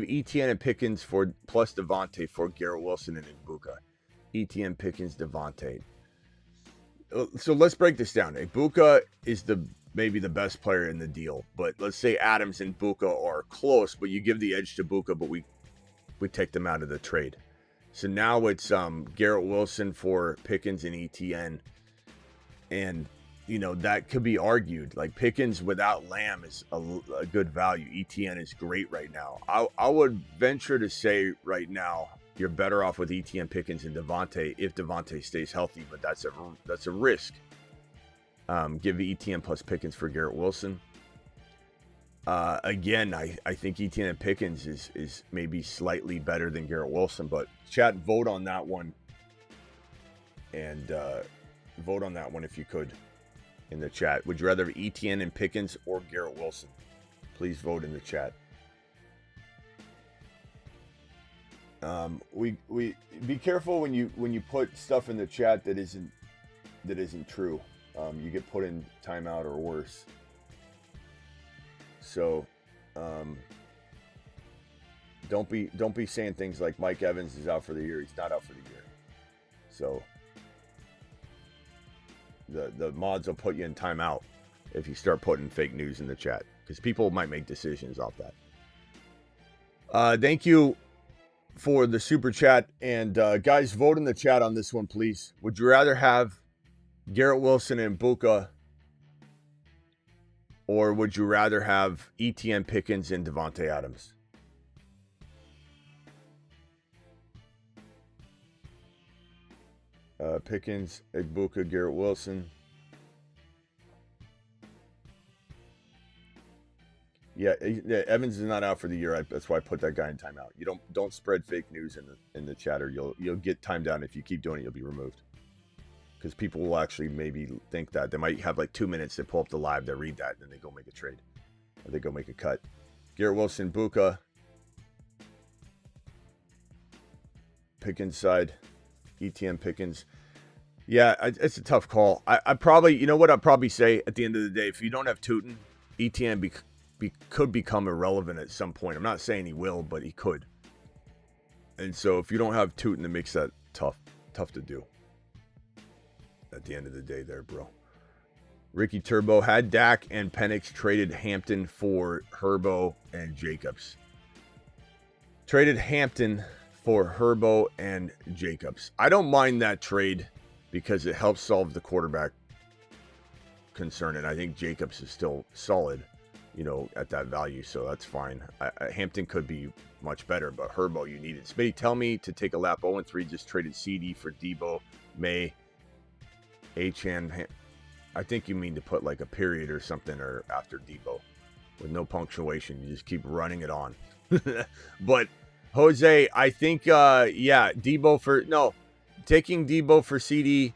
ETN and Pickens for plus Devontae for Garrett Wilson and Egbuka? ETN, Pickens, Devontae. So let's break this down. Egbuka is maybe the best player in the deal, but let's say Adams and Egbuka are close, but you give the edge to Egbuka, but we take them out of the trade. So now it's Garrett Wilson for Pickens and ETN, and that could be argued. Like Pickens without Lamb is a good value. ETN is great right now. I would venture to say right now you're better off with ETN, Pickens, and Devontae if Devontae stays healthy, but that's a risk. Give ETN plus Pickens for Garrett Wilson. Again, I think ETN and Pickens is maybe slightly better than Garrett Wilson, but chat, vote on that one, and vote on that one if you could in the chat. Would you rather have ETN and Pickens or Garrett Wilson? Please vote in the chat. We be careful when you put stuff in the chat that isn't true. You get put in timeout or worse. So, don't be saying things like Mike Evans is out for the year. He's not out for the year. So, the mods will put you in timeout if you start putting fake news in the chat, because people might make decisions off that. Thank you for the super chat, and guys, vote in the chat on this one, please. Would you rather have Garrett Wilson and Egbuka, or would you rather have ETN, Pickens, and Devontae Adams? Pickens, Egbuka, Garrett Wilson. Yeah, Evans is not out for the year. That's why I put that guy in timeout. You don't spread fake news in the chat, or you'll get timed down. If you keep doing it, you'll be removed. Because people will actually maybe think that. They might have like 2 minutes to pull up the live, they read that, and then they go make a trade. Or they go make a cut. Garrett Wilson, Egbuka. Pickens side. ETN, Pickens. Yeah, it's a tough call. I probably, you know what I'd probably say at the end of the day, if you don't have Tootin, ETN could become irrelevant at some point. I'm not saying he will, but he could. And so if you don't have Tootin, it makes that tough to do. At the end of the day there, bro. Ricky Turbo had Dak and Penix traded Hampton for Herbo and Jacobs. Traded Hampton for Herbo and Jacobs. I don't mind that trade because it helps solve the quarterback concern, and I think Jacobs is still solid, at that value, so that's fine. Hampton could be much better, but Herbo, you need it. Smitty, tell me to take a lap. 0-3 just traded CeeDee for Debo, May, Achan. I think you mean to put like a period or something or after Debo with no punctuation. You just keep running it on. But Jose, I think taking Debo for CeeDee.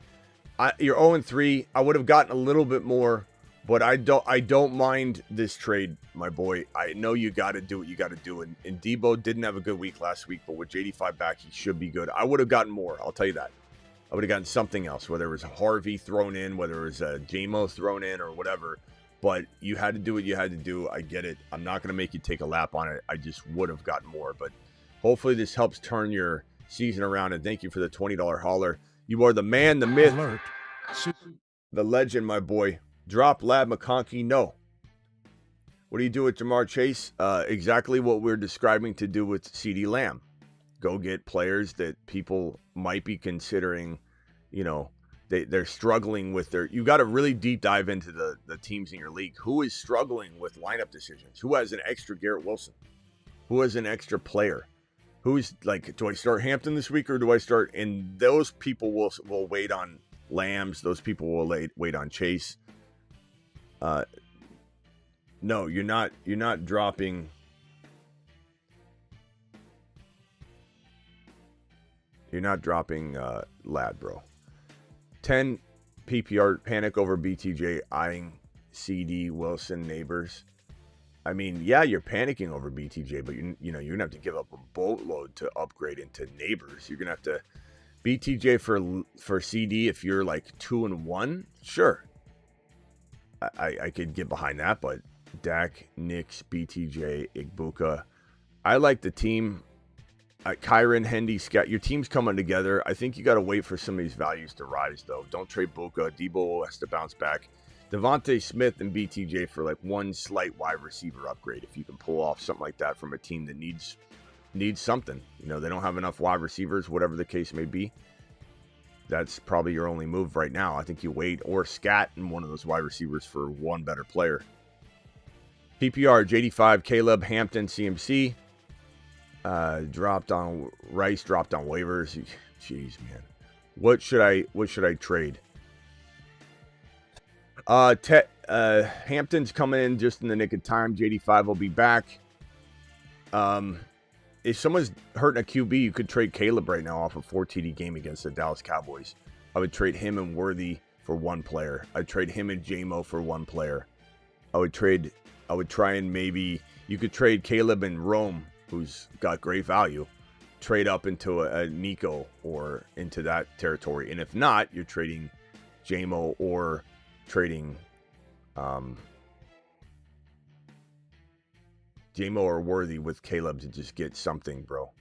You're 0-3. I would have gotten a little bit more, but I don't mind this trade, my boy. I know you got to do what you got to do, and Debo didn't have a good week last week, but with JD5 back, he should be good. I would have gotten more. I'll tell you that. I would have gotten something else, whether it was a Harvey thrown in, whether it was a JMO thrown in, or whatever. But you had to do what you had to do. I get it. I'm not going to make you take a lap on it. I just would have gotten more. But hopefully this helps turn your season around. And thank you for the $20 holler. You are the man, the myth, Alert. the legend, my boy. Drop Lab McConkey. No. What do you do with Jamar Chase? Exactly what we're describing to do with CeeDee Lamb. Go get players that people might be considering, they're struggling with their... You got to really deep dive into the teams in your league. Who is struggling with lineup decisions? Who has an extra Garrett Wilson? Who has an extra player? Who's like, do I start Hampton this week or do I start... And those people will wait on Lambs. Those people will wait on Chase. No, you're not dropping... You're not dropping Lad, bro. 10 PPR panic over BTJ, eyeing CeeDee, Wilson, Nabers. I mean, yeah, you're panicking over BTJ, but you're gonna have to give up a boatload to upgrade into Nabers. You're gonna have to BTJ for CeeDee if you're like 2-1. Sure, I could get behind that, but Dak, Nix, BTJ, Egbuka. I like the team Kyron, Hendy, Skatt, your team's coming together. I think you got to wait for some of these values to rise, though. Don't trade Bosa. Debo has to bounce back. Devontae Smith and BTJ for like one slight wide receiver upgrade. If you can pull off something like that from a team that needs something. You know, they don't have enough wide receivers, whatever the case may be. That's probably your only move right now. I think you wait, or Skatt and one of those wide receivers for one better player. PPR, JD5, Caleb, Hampton, CMC. Dropped on Rice, dropped on waivers. Jeez, man. What should I trade? Hampton's coming in just in the nick of time. JD5 will be back. If someone's hurting a QB, you could trade Caleb right now off a 4 TD game against the Dallas Cowboys. I would trade him and Worthy for one player. I'd trade him and JMO for one player. I would try and maybe you could trade Caleb and Rome, who's got great value, trade up into a Nico or into that territory. And if not, you're trading JMO or trading JMO or Worthy with Caleb to just get something, bro.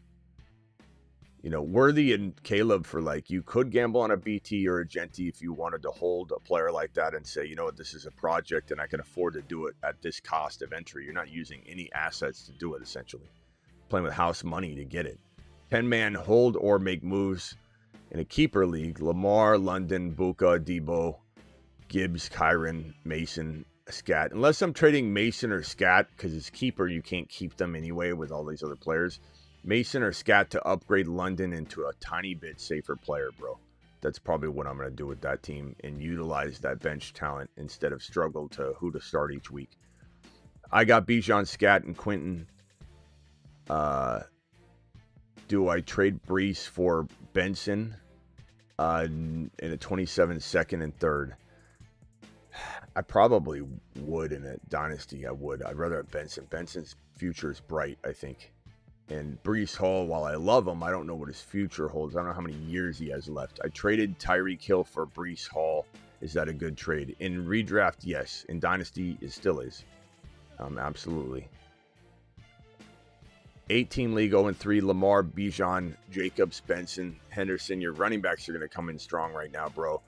You know, Worthy and Caleb for like, you could gamble on a BT or a Genty if you wanted to hold a player like that and say, you know what, this is a project and I can afford to do it at this cost of entry. You're not using any assets to do it, essentially. Playing with house money to get it. 10-man hold or make moves in a keeper league. Lamar, London, Buka, Debo, Gibbs, Kyron, Mason, Skatt. Unless I'm trading Mason or Skatt, because it's keeper, you can't keep them anyway with all these other players. Mason or Skatt to upgrade London into a tiny bit safer player, bro. That's probably what I'm going to do with that team and utilize that bench talent instead of struggle to who to start each week. I got Bijan, Skatt, and Quentin. Do I trade Breece for Benson in a 27 second and third? I probably would in a dynasty. I would. I'd rather have Benson. Benson's future is bright, I think. And Breece Hall, while I love him, I don't know what his future holds. I don't know how many years he has left. I traded Tyreek Hill for Breece Hall. Is that a good trade? In redraft, yes. In dynasty, it still is. Absolutely. 8-team league, 0-3. Lamar, Bijan, Jacobs, Benson, Henderson. Your running backs are going to come in strong right now, bro.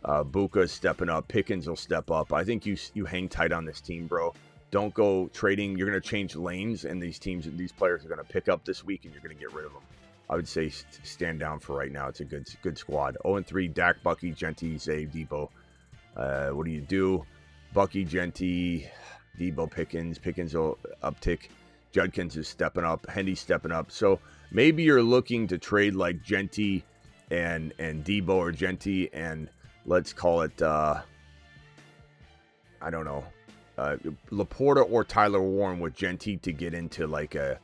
Buka's stepping up. Pickens will step up. I think you hang tight on this team, bro. Don't go trading. You're going to change lanes, and these players are going to pick up this week, and you're going to get rid of them. I would say stand down for right now. It's a good squad. 0-3, Dak, Bucky, Genty, Zay, Debo. What do you do? Bucky, Genty, Debo, Pickens. Pickens will uptick. Judkins is stepping up. Hendy's stepping up. So maybe you're looking to trade like Genty and Debo or Genty and let's call it, I don't know, Laporta or Tyler Warren with Genty to get into like you're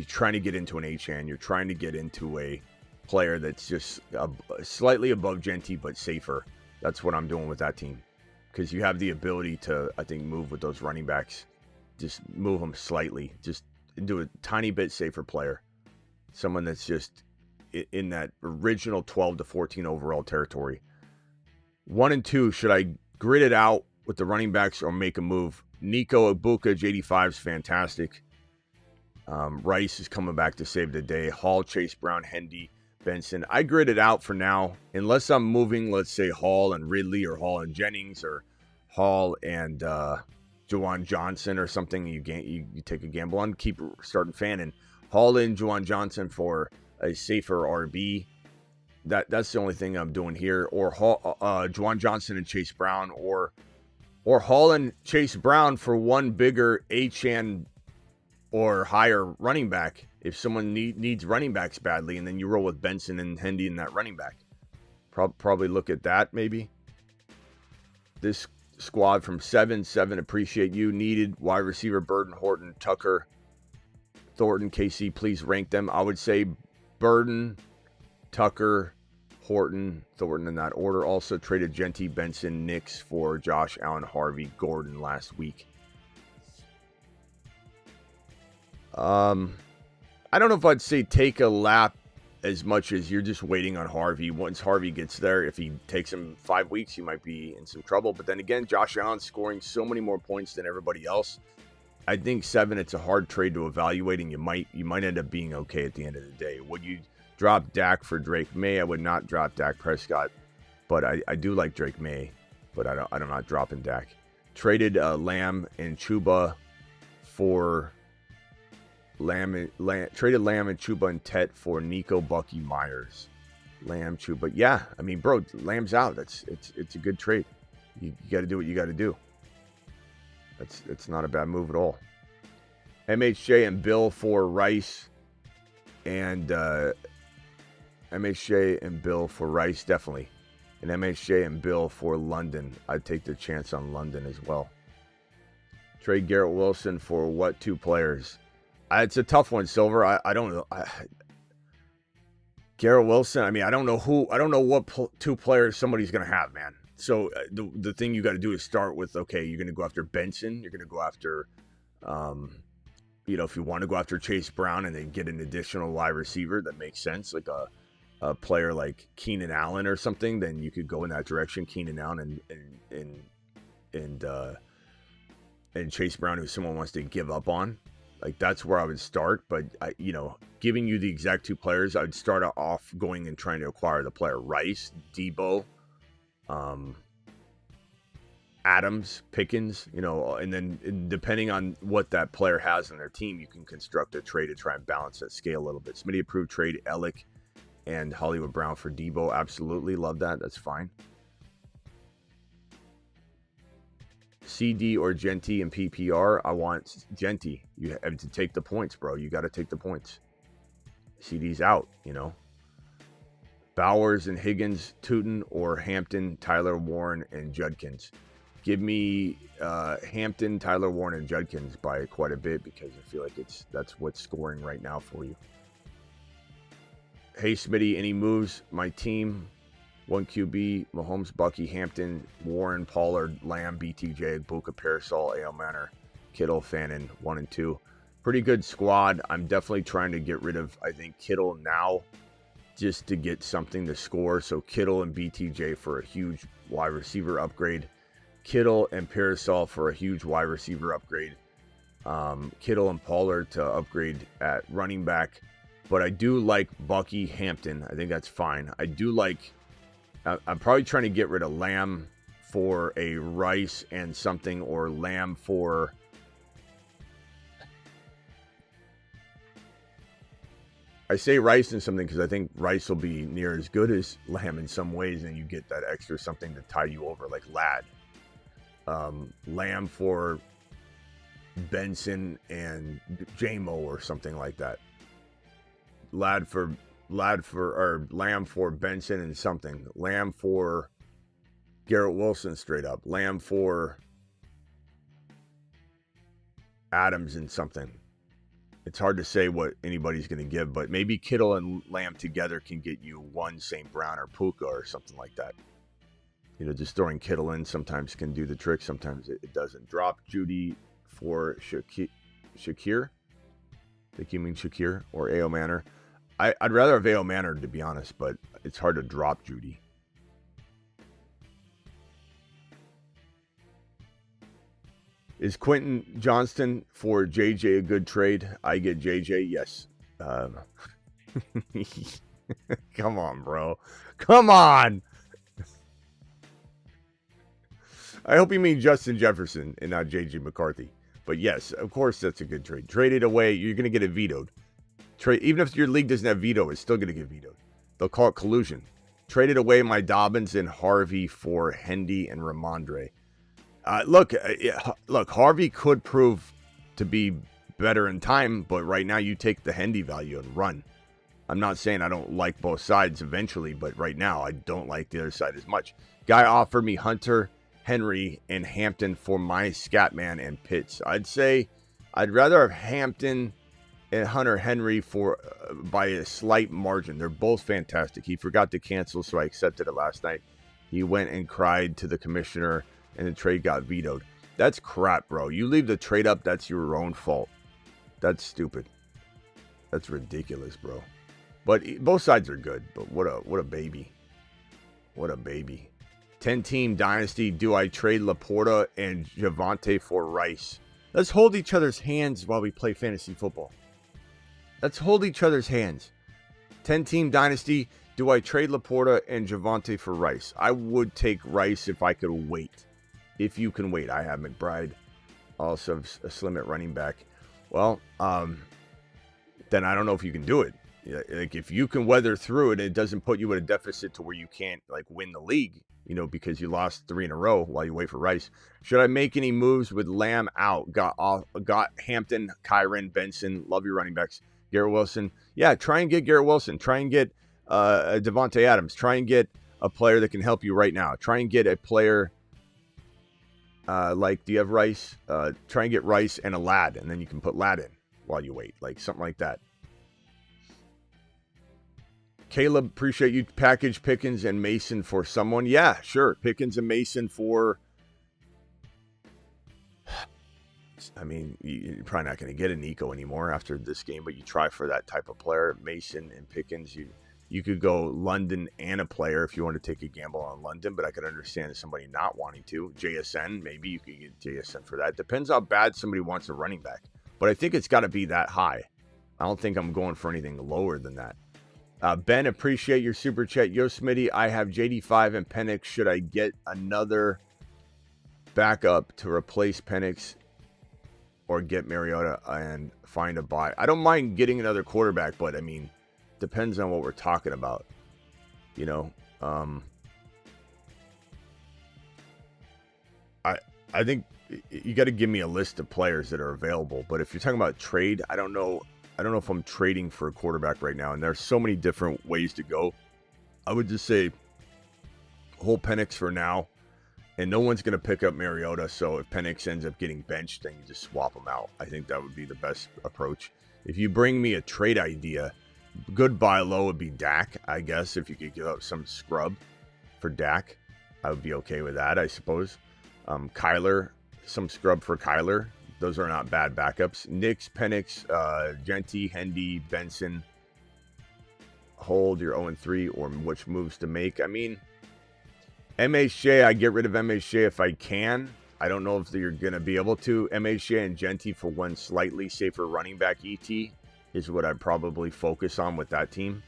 trying to get into an HN. You're trying to get into a player that's just slightly above Genty but safer. That's what I'm doing with that team because you have the ability to, I think, move with those running backs. Just move them slightly. Just do a tiny bit safer player. Someone that's just in that original 12 to 14 overall territory. 1 and 2, should I grid it out with the running backs or make a move? Nico, Egbuka, JD5 is fantastic. Rice is coming back to save the day. Hall, Chase Brown, Hendy, Benson. I grid it out for now. Unless I'm moving, let's say, Hall and Ridley or Hall and Jennings or Hall and Juwan Johnson or something you take a gamble on. Keep starting Fannin. Hall and Juwan Johnson for a safer RB. That's the only thing I'm doing here. Or Juwan Johnson and Chase Brown, or Hall and Chase Brown for one bigger HN or higher running back. If someone needs running backs badly, and then you roll with Benson and Hendy in that running back. Probably look at that maybe. This squad from 7 appreciate you. Needed wide receiver Burden, Horton, Tucker, Thornton, KC. Please rank them. I would say Burden, Tucker, Horton, Thornton in that order. Also traded Genty, Benson, Nix for Josh Allen, Harvey, Gordon last week. I don't know if I'd say take a lap as much as you're just waiting on Harvey. Once Harvey gets there, if he takes him 5 weeks, you might be in some trouble. But then again, Josh Allen's scoring so many more points than everybody else. I think 7, it's a hard trade to evaluate, and you might end up being okay at the end of the day. Would you drop Dak for Drake May? I would not drop Dak Prescott, but I do like Drake May, but I'm not dropping Dak. Traded Lamb and Chuba for traded Lamb and Chuba and Tet for Nico Bucky Myers. Lamb, Chuba. Yeah, I mean, bro, Lamb's out. It's a good trade. You got to do what you got to do. It's not a bad move at all. MHJ and Bill for Rice, and MHJ and Bill for Rice, definitely. And MHJ and Bill for London. I'd take the chance on London as well. Trade Garrett Wilson for what 2 players? It's a tough one, Silver. I don't know. Garrett Wilson, I mean, I don't know what 2 players somebody's going to have, man. So the thing you got to do is start with, okay, you're going to go after Benson. You're going to go after, if you want to go after Chase Brown and then get an additional wide receiver that makes sense, like a player like Keenan Allen or something, then you could go in that direction. Keenan Allen and Chase Brown, who someone wants to give up on. Like, that's where I would start. But, giving you the exact 2 players, I would start off going and trying to acquire the player Rice, Debo, Adams, Pickens, and then depending on what that player has on their team, you can construct a trade to try and balance that scale a little bit. Smitty approved trade Ellick and Hollywood Brown for Debo. Absolutely love that. That's fine. CD or Genty in PPR. I want Genty. You have to take the points, bro. You got to take the points. CD's out, Bowers and Higgins, Tootin, or Hampton, Tyler Warren, and Judkins. Give me Hampton, Tyler Warren, and Judkins by quite a bit, because I feel like that's what's scoring right now for you. Hey, Smitty, any moves? My team, 1 QB, Mahomes, Bucky, Hampton, Warren, Pollard, Lamb, BTJ, Egbuka, Parasol, A.L. Manor, Kittle, Fannin, 1 and 2. Pretty good squad. I'm definitely trying to get rid of, I think, Kittle now, just to get something to score. So Kittle and BTJ for a huge wide receiver upgrade. Kittle and Parasol for a huge wide receiver upgrade. Kittle and Pollard to upgrade at running back. But I do like Bucky, Hampton. I think that's fine. I do like... I'm probably trying to get rid of Lamb for a Rice and something, or Lamb for... I say Rice and something because I think Rice will be near as good as Lamb in some ways, and you get that extra something to tie you over, like Ladd. Lamb for Benson and J-Mo or something like that. Lamb for Benson and something. Lamb for Garrett Wilson straight up. Lamb for Adams and something. It's hard to say what anybody's going to give, but maybe Kittle and Lamb together can get you one St. Brown or Puka or something like that. Just throwing Kittle in sometimes can do the trick. Sometimes it doesn't. Drop Judy for Shakir. I think you mean Shakir or A.O. Manor. I'd rather have A.O. Manor, to be honest, but it's hard to drop Judy. Is Quentin Johnston for JJ a good trade? I get JJ, yes. Come on, bro. Come on. I hope you mean Justin Jefferson and not JJ McCarthy. But yes, of course that's a good trade. Trade it away, you're going to get it vetoed. Even if your league doesn't have veto, it's still going to get vetoed. They'll call it collusion. Traded away my Dobbins and Harvey for Hendy and Ramondre. Look, Harvey could prove to be better in time, but right now you take the Hendy value and run. I'm not saying I don't like both sides eventually, but right now I don't like the other side as much. Guy offered me Hunter, Henry, and Hampton for my Scatman and Pitts. I'd say I'd rather have Hampton and Hunter Henry for by a slight margin. They're both fantastic. He forgot to cancel, so I accepted it last night. He went and cried to the commissioner, and the trade got vetoed. That's crap, bro. You leave the trade up, that's your own fault. That's stupid. That's ridiculous, bro. But both sides are good. But what a baby. What a baby. 10-team dynasty. Do I trade Laporta and Javonte for Rice? Let's hold each other's hands while we play fantasy football. Let's hold each other's hands. 10-team dynasty. Do I trade Laporta and Javonte for Rice? I would take Rice if I could wait. If you can wait. I have McBride. Also a slim at running back. Well, then I don't know if you can do it. Like if you can weather through it, it doesn't put you at a deficit to where you can't like win the league, because you lost 3 in a row while you wait for Rice. Should I make any moves with Lamb out? Got Hampton, Kyron, Benson. Love your running backs. Garrett Wilson. Yeah, try and get Garrett Wilson. Try and get Devontae Adams. Try and get a player that can help you right now. Try and get a player do you have Rice? Try and get Rice and a Lad, and then you can put Lad in while you wait, like something like that. Caleb, appreciate you. Package Pickens and Mason for someone. Yeah, sure. Pickens and Mason for... I mean, you're probably not going to get a Nico anymore after this game, but you try for that type of player. Mason and Pickens, you could go London and a player if you want to take a gamble on London, but I could understand somebody not wanting to. JSN, maybe you could get JSN for that. Depends how bad somebody wants a running back, but I think it's got to be that high. I don't think I'm going for anything lower than that. Ben, appreciate your super chat. Yo, Smitty, I have JD5 and Penix. Should I get another backup to replace Penix or get Mariota and find a buy? I don't mind getting another quarterback, but I mean, depends on what we're talking about. I think you got to give me a list of players that are available. But if you're talking about trade, I don't know if I'm trading for a quarterback right now, and there's so many different ways to go. I would just say hold Penix for now, and no one's going to pick up Mariota, so if Penix ends up getting benched, then you just swap him out. I think that would be the best approach. If you bring me a trade idea, good buy low would be Dak, I guess. If you could give up some scrub for Dak, I would be okay with that, I suppose. Kyler, some scrub for Kyler. Those are not bad backups. Nix, Penix, Genty, Hendy, Benson. Hold your 0-3 or which moves to make. I mean, MHJ, I get rid of MHJ if I can. I don't know if you're going to be able to. MHJ and Genty for one slightly safer running back ET is what I'd probably focus on with that team.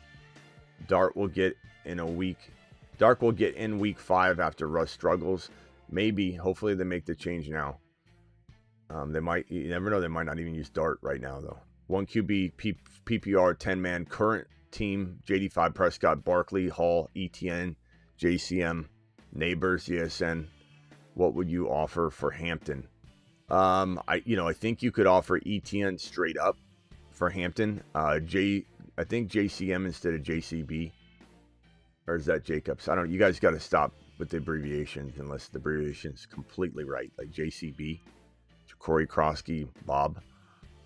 Dark will get in week 5 after Russ struggles. Maybe. Hopefully they make the change now. They might, you never know, they might not even use Dart right now, though. 1 QB, PPR, 10-man, current team, JD5, Prescott, Barkley, Hall, ETN, JCM, Nabers, ESN. What would you offer for Hampton? I think you could offer ETN straight up for Hampton. I think JCM instead of JCB. Or is that Jacobs? I don't know. You guys got to stop with the abbreviations unless the abbreviation's completely right, like JCB. Corey Krosky, Bob.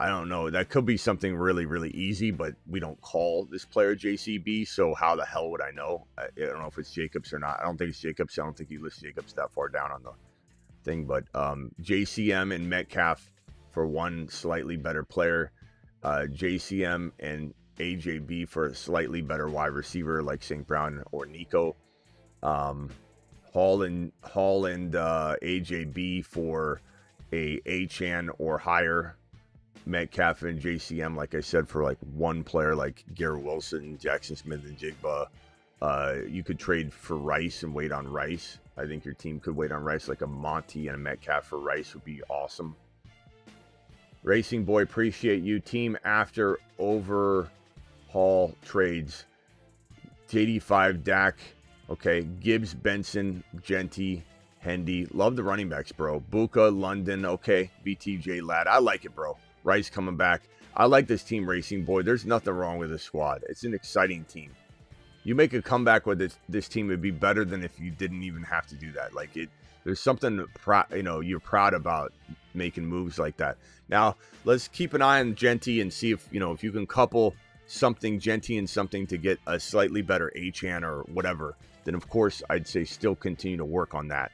I don't know. That could be something really, really easy, but we don't call this player JCB, so how the hell would I know? I don't know if it's Jacobs or not. I don't think it's Jacobs. I don't think he lists Jacobs that far down on the thing, but JCM and Metcalf for one slightly better player. JCM and AJB for a slightly better wide receiver like St. Brown or Nico. Hall and AJB for a Achan or higher. Metcalf and JCM, like I said, for like one player like Garrett Wilson, Jackson Smith, and Jigba. You could trade for Rice and wait on Rice. I think your team could wait on Rice, like a Monty and a Metcalf for Rice would be awesome. Racing Boy, appreciate you. Team after overhaul trades. JD5, Dak. Okay, Gibbs, Benson, Genty, Hendy. Love the running backs, bro. Buka, London. Okay, BTJ, Lad. I like it, bro. Rice coming back. I like this team, Racing Boy. There's nothing wrong with this squad. It's an exciting team. You make a comeback with this team, it'd be better than if you didn't even have to do that. Like there's something you're proud about making moves like that. Now let's keep an eye on Genty and see if you can couple something Genty and something to get a slightly better Achan or whatever. Then of course I'd say still continue to work on that.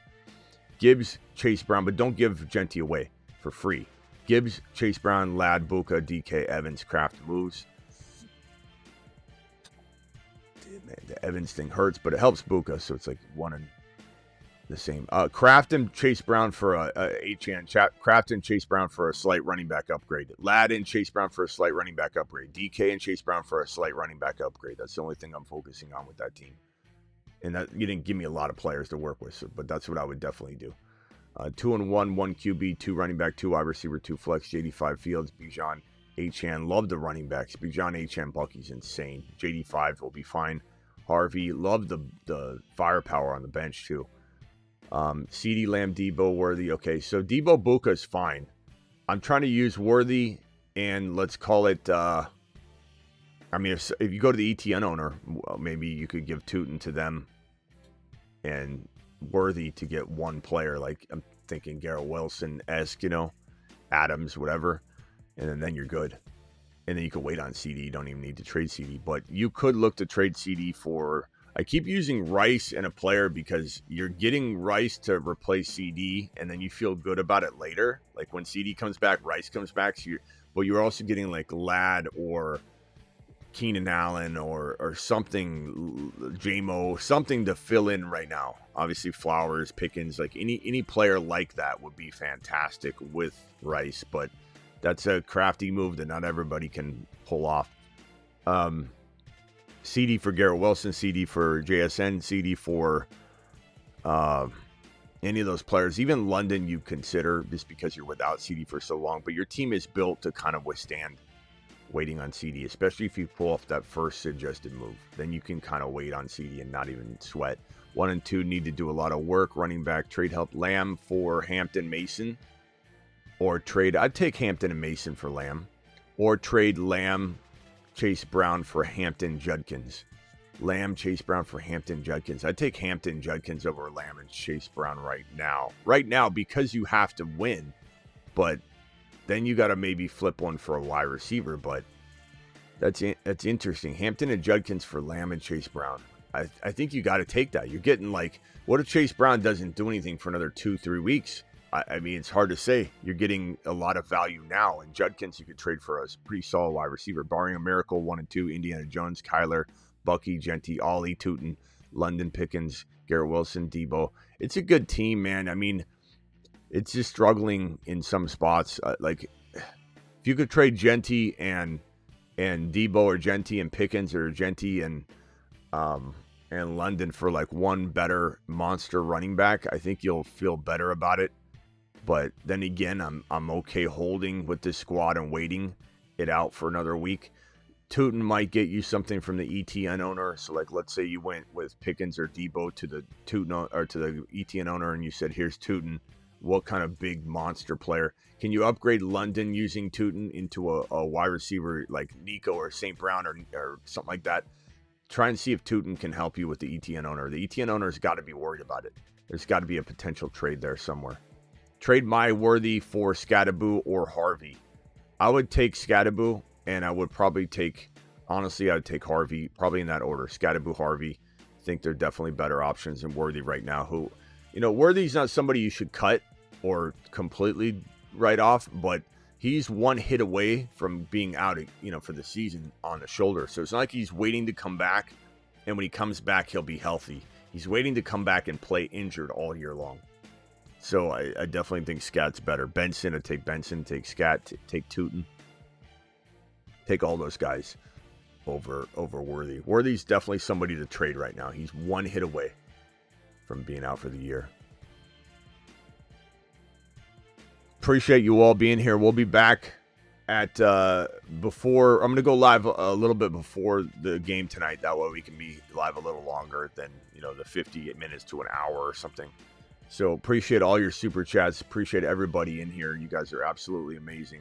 Gibbs, Chase Brown, but don't give Genty away for free. Gibbs, Chase Brown, Lad, Buka, DK, Evans, Kraft moves. Dude, man, the Evans thing hurts, but it helps Buka, so it's like 1 and the same. Kraft and Chase Brown for a HN. Kraft and Chase Brown for a slight running back upgrade. Ladd and Chase Brown for a slight running back upgrade. DK and Chase Brown for a slight running back upgrade. That's the only thing I'm focusing on with that team. And that you didn't give me a lot of players to work with, but that's what I would definitely do. 2-1, 1 QB, 2 running back, 2 wide receiver, 2 flex, JD5 Fields, Bijan, Achane. Love the running backs. Bijan, Achane, Bucky's insane. JD5 will be fine. Harvey, love the firepower on the bench too. CeeDee Lamb, Debo, Worthy. Okay, so Debo Buka is fine. I'm trying to use Worthy and let's call it. I mean, if you go to the ETN owner, well, maybe you could give Tootin to them and Worthy to get one player. Like I'm thinking Garrett Wilson-esque, Adams, whatever, and then you're good. And then you could wait on CD. You don't even need to trade CD. But you could look to trade CD for... I keep using Rice and a player because you're getting Rice to replace CD, and then you feel good about it later. Like when CD comes back, Rice comes back. So you're also getting like Ladd or Keenan Allen or something, JMO, something to fill in right now. Obviously Flowers, Pickens, like any player like that would be fantastic with Rice, but that's a crafty move that not everybody can pull off. CD for Garrett Wilson, CD for JSN, CD for any of those players. Even London you consider just because you're without CD for so long, but your team is built to kind of withstand waiting on CD, especially if you pull off that first suggested move. Then you can kind of wait on CD and not even sweat. 1 and 2 need to do a lot of work. Running back, trade help Lamb for Hampton Mason. Or trade, I'd take Hampton and Mason for Lamb. Or trade Lamb, Chase Brown for Hampton Judkins. Lamb, Chase Brown for Hampton Judkins. I'd take Hampton Judkins over Lamb and Chase Brown right now. Right now, because you have to win. But then you got to maybe flip one for a wide receiver. But that's interesting. Hampton and Judkins for Lamb and Chase Brown. I think you got to take that. You're getting like, what if Chase Brown doesn't do anything for another 2-3 weeks? I mean, it's hard to say. You're getting a lot of value now. And Judkins, you could trade for a pretty solid wide receiver. Barring a miracle, 1 and 2, Indiana Jones, Kyler, Bucky, Genty, Ollie, Tootin, London, Pickens, Garrett Wilson, Debo. It's a good team, man. I mean, it's just struggling in some spots. Like, if you could trade Genty and Debo or Genty and Pickens or Genty and London for like one better monster running back, I think you'll feel better about it. But then again, I'm okay holding with this squad and waiting it out for another week. Tootin might get you something from the ETN owner. So like, let's say you went with Pickens or Debo to the Tootin or to the ETN owner, and you said, "Here's Tootin. What kind of big monster player can you upgrade London using Tootin into a wide receiver like Nico or St. Brown or something like that?" Try and see if Tootin can help you with the ETN owner. The ETN owner's got to be worried about it. There's got to be a potential trade there somewhere. Trade my Worthy for Scattaboo or Harvey. I would take Scattaboo, and I would probably take, honestly, I would take Harvey, probably in that order. Scattaboo, Harvey. I think they're definitely better options than Worthy right now. Who, Worthy's not somebody you should cut or completely write off, but he's one hit away from being out, for the season on the shoulder. So it's not like he's waiting to come back, and when he comes back, he'll be healthy. He's waiting to come back and play injured all year long. So I definitely think Scott's better. Benson, I'd take Benson, take Skatt, take Tootin. Take all those guys over Worthy. Worthy's definitely somebody to trade right now. He's one hit away from being out for the year. Appreciate you all being here. We'll be back at before. I'm going to go live a little bit before the game tonight. That way we can be live a little longer than, the 58 minutes to an hour or something. So appreciate all your super chats. Appreciate everybody in here. You guys are absolutely amazing.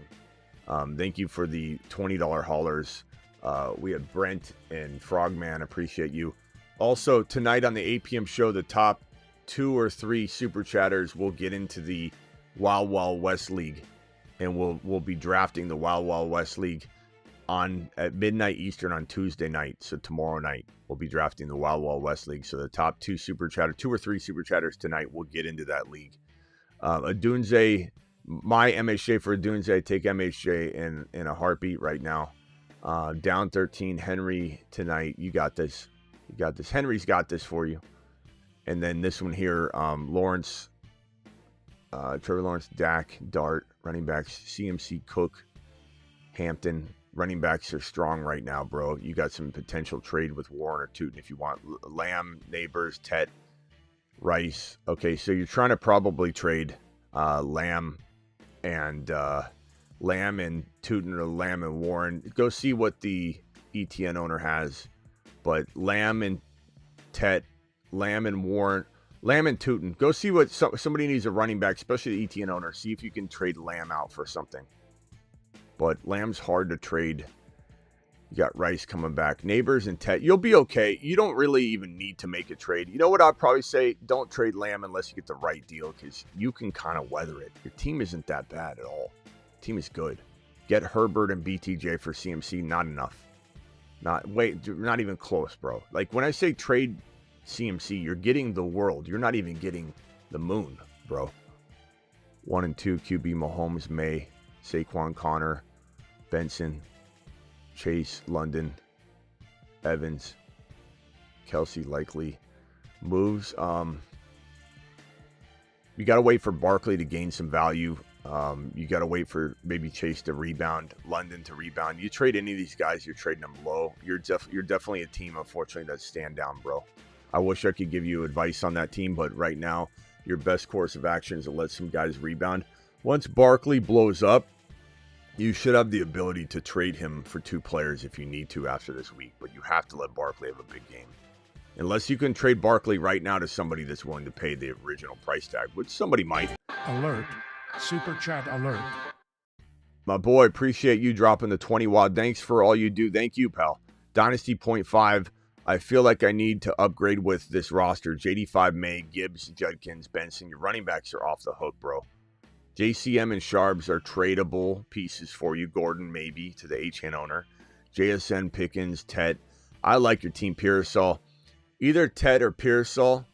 Thank you for the $20 haulers. We had Brent and Frogman. Appreciate you. Also, tonight on the 8 p.m. show, the top 2 or 3 super chatters will get into the Wild Wild West League. And we'll be drafting the Wild Wild West League at midnight Eastern on Tuesday night. So tomorrow night, we'll be drafting the Wild Wild West League. So the top 2 or 3 super chatters tonight will get into that league. Adunze, my MHJ for Adunze, take MHJ in a heartbeat right now. Down 13, Henry tonight. You got this. Henry's got this for you. And then this one here, Lawrence, Trevor Lawrence, Dak, Dart, running backs, CMC, Cook, Hampton. Running backs are strong right now, bro. You got some potential trade with Warren or Tootin if you want. Lamb, Nabers, Tet, Rice. Okay, so you're trying to probably trade Lamb and Tootin or Lamb and Warren. Go see what the ETN owner has. But Lamb and Tet, Lamb and Warren, Lamb and Tootin. Go see what somebody needs a running back, especially the ETN owner. See if you can trade Lamb out for something. But Lamb's hard to trade. You got Rice coming back. Nabers and Tet. You'll be okay. You don't really even need to make a trade. You know what I'd probably say? Don't trade Lamb unless you get the right deal because you can kind of weather it. Your team isn't that bad at all. Team is good. Get Herbert and BTJ for CMC. Not enough. Not even close, bro. Like when I say trade CMC, you're getting the world. You're not even getting the moon, bro. 1 and 2 QB Mahomes, May, Saquon, Connor, Benson, Chase, London, Evans, Kelsey, likely moves. You got to wait for Barkley to gain some value. You got to wait for maybe Chase to rebound, London to rebound. You trade any of these guys, you're trading them low. You're definitely a team, unfortunately, that stand down, bro. I wish I could give you advice on that team, but right now, your best course of action is to let some guys rebound. Once Barkley blows up, you should have the ability to trade him for 2 players if you need to after this week, but you have to let Barkley have a big game. Unless you can trade Barkley right now to somebody that's willing to pay the original price tag, which somebody might. Alert. Super chat alert. My boy, appreciate you dropping the 20 watt. Thanks for all you do. Thank you, pal. Dynasty 0.5. I feel like I need to upgrade with this roster. JD5, May, Gibbs, Judkins, Benson. Your running backs are off the hook, bro. JCM and Sharps are tradable pieces for you. Gordon, maybe, to the HN owner. JSN, Pickens, Tet. I like your team, Pearsall. Either Tet or Pearsall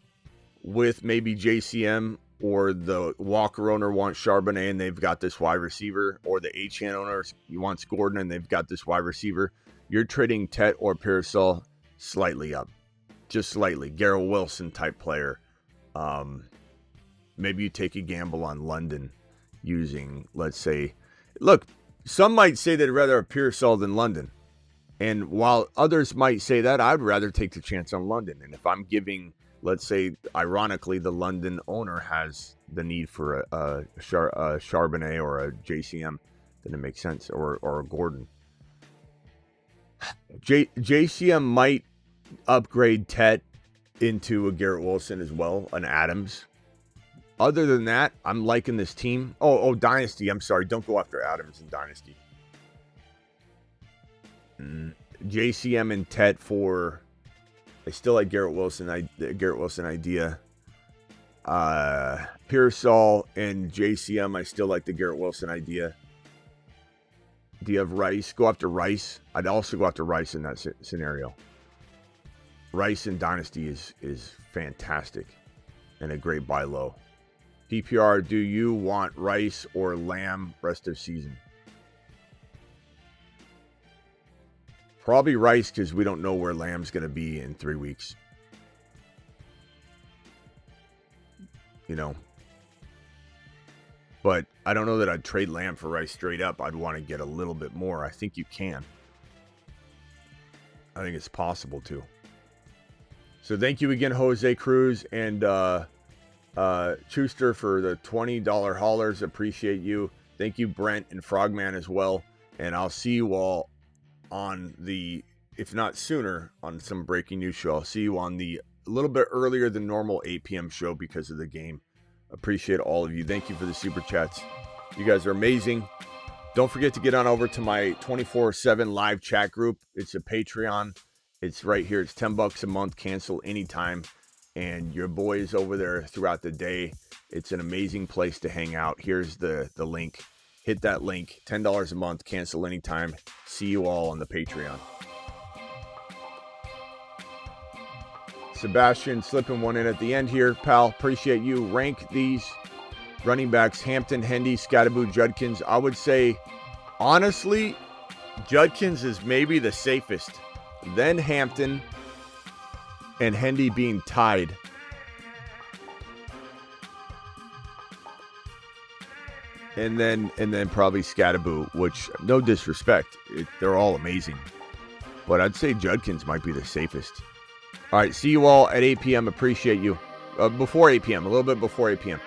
with maybe JCM, or the Walker owner wants Charbonnet and they've got this wide receiver, or the HN owner wants Gordon and they've got this wide receiver. You're trading Tet or Pearsall slightly up. Just slightly. Garrett Wilson type player. Maybe you take a gamble on London using, let's say, look, some might say they'd rather have Pearsall than London. And while others might say that, I'd rather take the chance on London. And if I'm giving, let's say, ironically, the London owner has the need for a Charbonnet or a JCM, then it makes sense, or a Gordon. JCM might upgrade Tet into a Garrett Wilson as well, an Adams. Other than that, I'm liking this team. Oh, Dynasty. I'm sorry. Don't go after Adams in Dynasty. JCM and Tet for... I still like Garrett Wilson idea. Pearsall and JCM, I still like the Garrett Wilson idea. Do you have Rice? Go after Rice. I'd also go after Rice in that scenario. Rice in Dynasty is fantastic and a great buy low. PPR, do you want Rice or Lamb rest of season? Probably Rice because we don't know where Lamb's going to be in 3 weeks. You know. But I don't know that I'd trade Lamb for Rice straight up. I'd want to get a little bit more. I think you can. I think it's possible to. So thank you again, Jose Cruz and Schuster for the $20 haulers. Appreciate you. Thank you, Brent and Frogman as well. And I'll see you all on the, if not sooner, on some breaking news show. I'll see you on the a little bit earlier than normal 8 p.m. show because of the game. Appreciate all of you. Thank you for the super chats. You guys are amazing. Don't forget to get on over to my 24/7 live chat group. It's a Patreon. It's right here. It's $10 a month. Cancel anytime. And your boy is over there throughout the day. It's an amazing place to hang out. Here's the link. Hit that link. $10 a month. Cancel anytime. See you all on the Patreon. Sebastian slipping one in at the end here. Pal, appreciate you. Rank these running backs. Hampton, Hendy, Scattaboo, Judkins. I would say, honestly, Judkins is maybe the safest. Then Hampton and Hendy being tied. and then probably Scattaboo, which, no disrespect, they're all amazing. But I'd say Judkins might be the safest. All right, see you all at 8 p.m. Appreciate you. Before 8 p.m., a little bit before 8 p.m.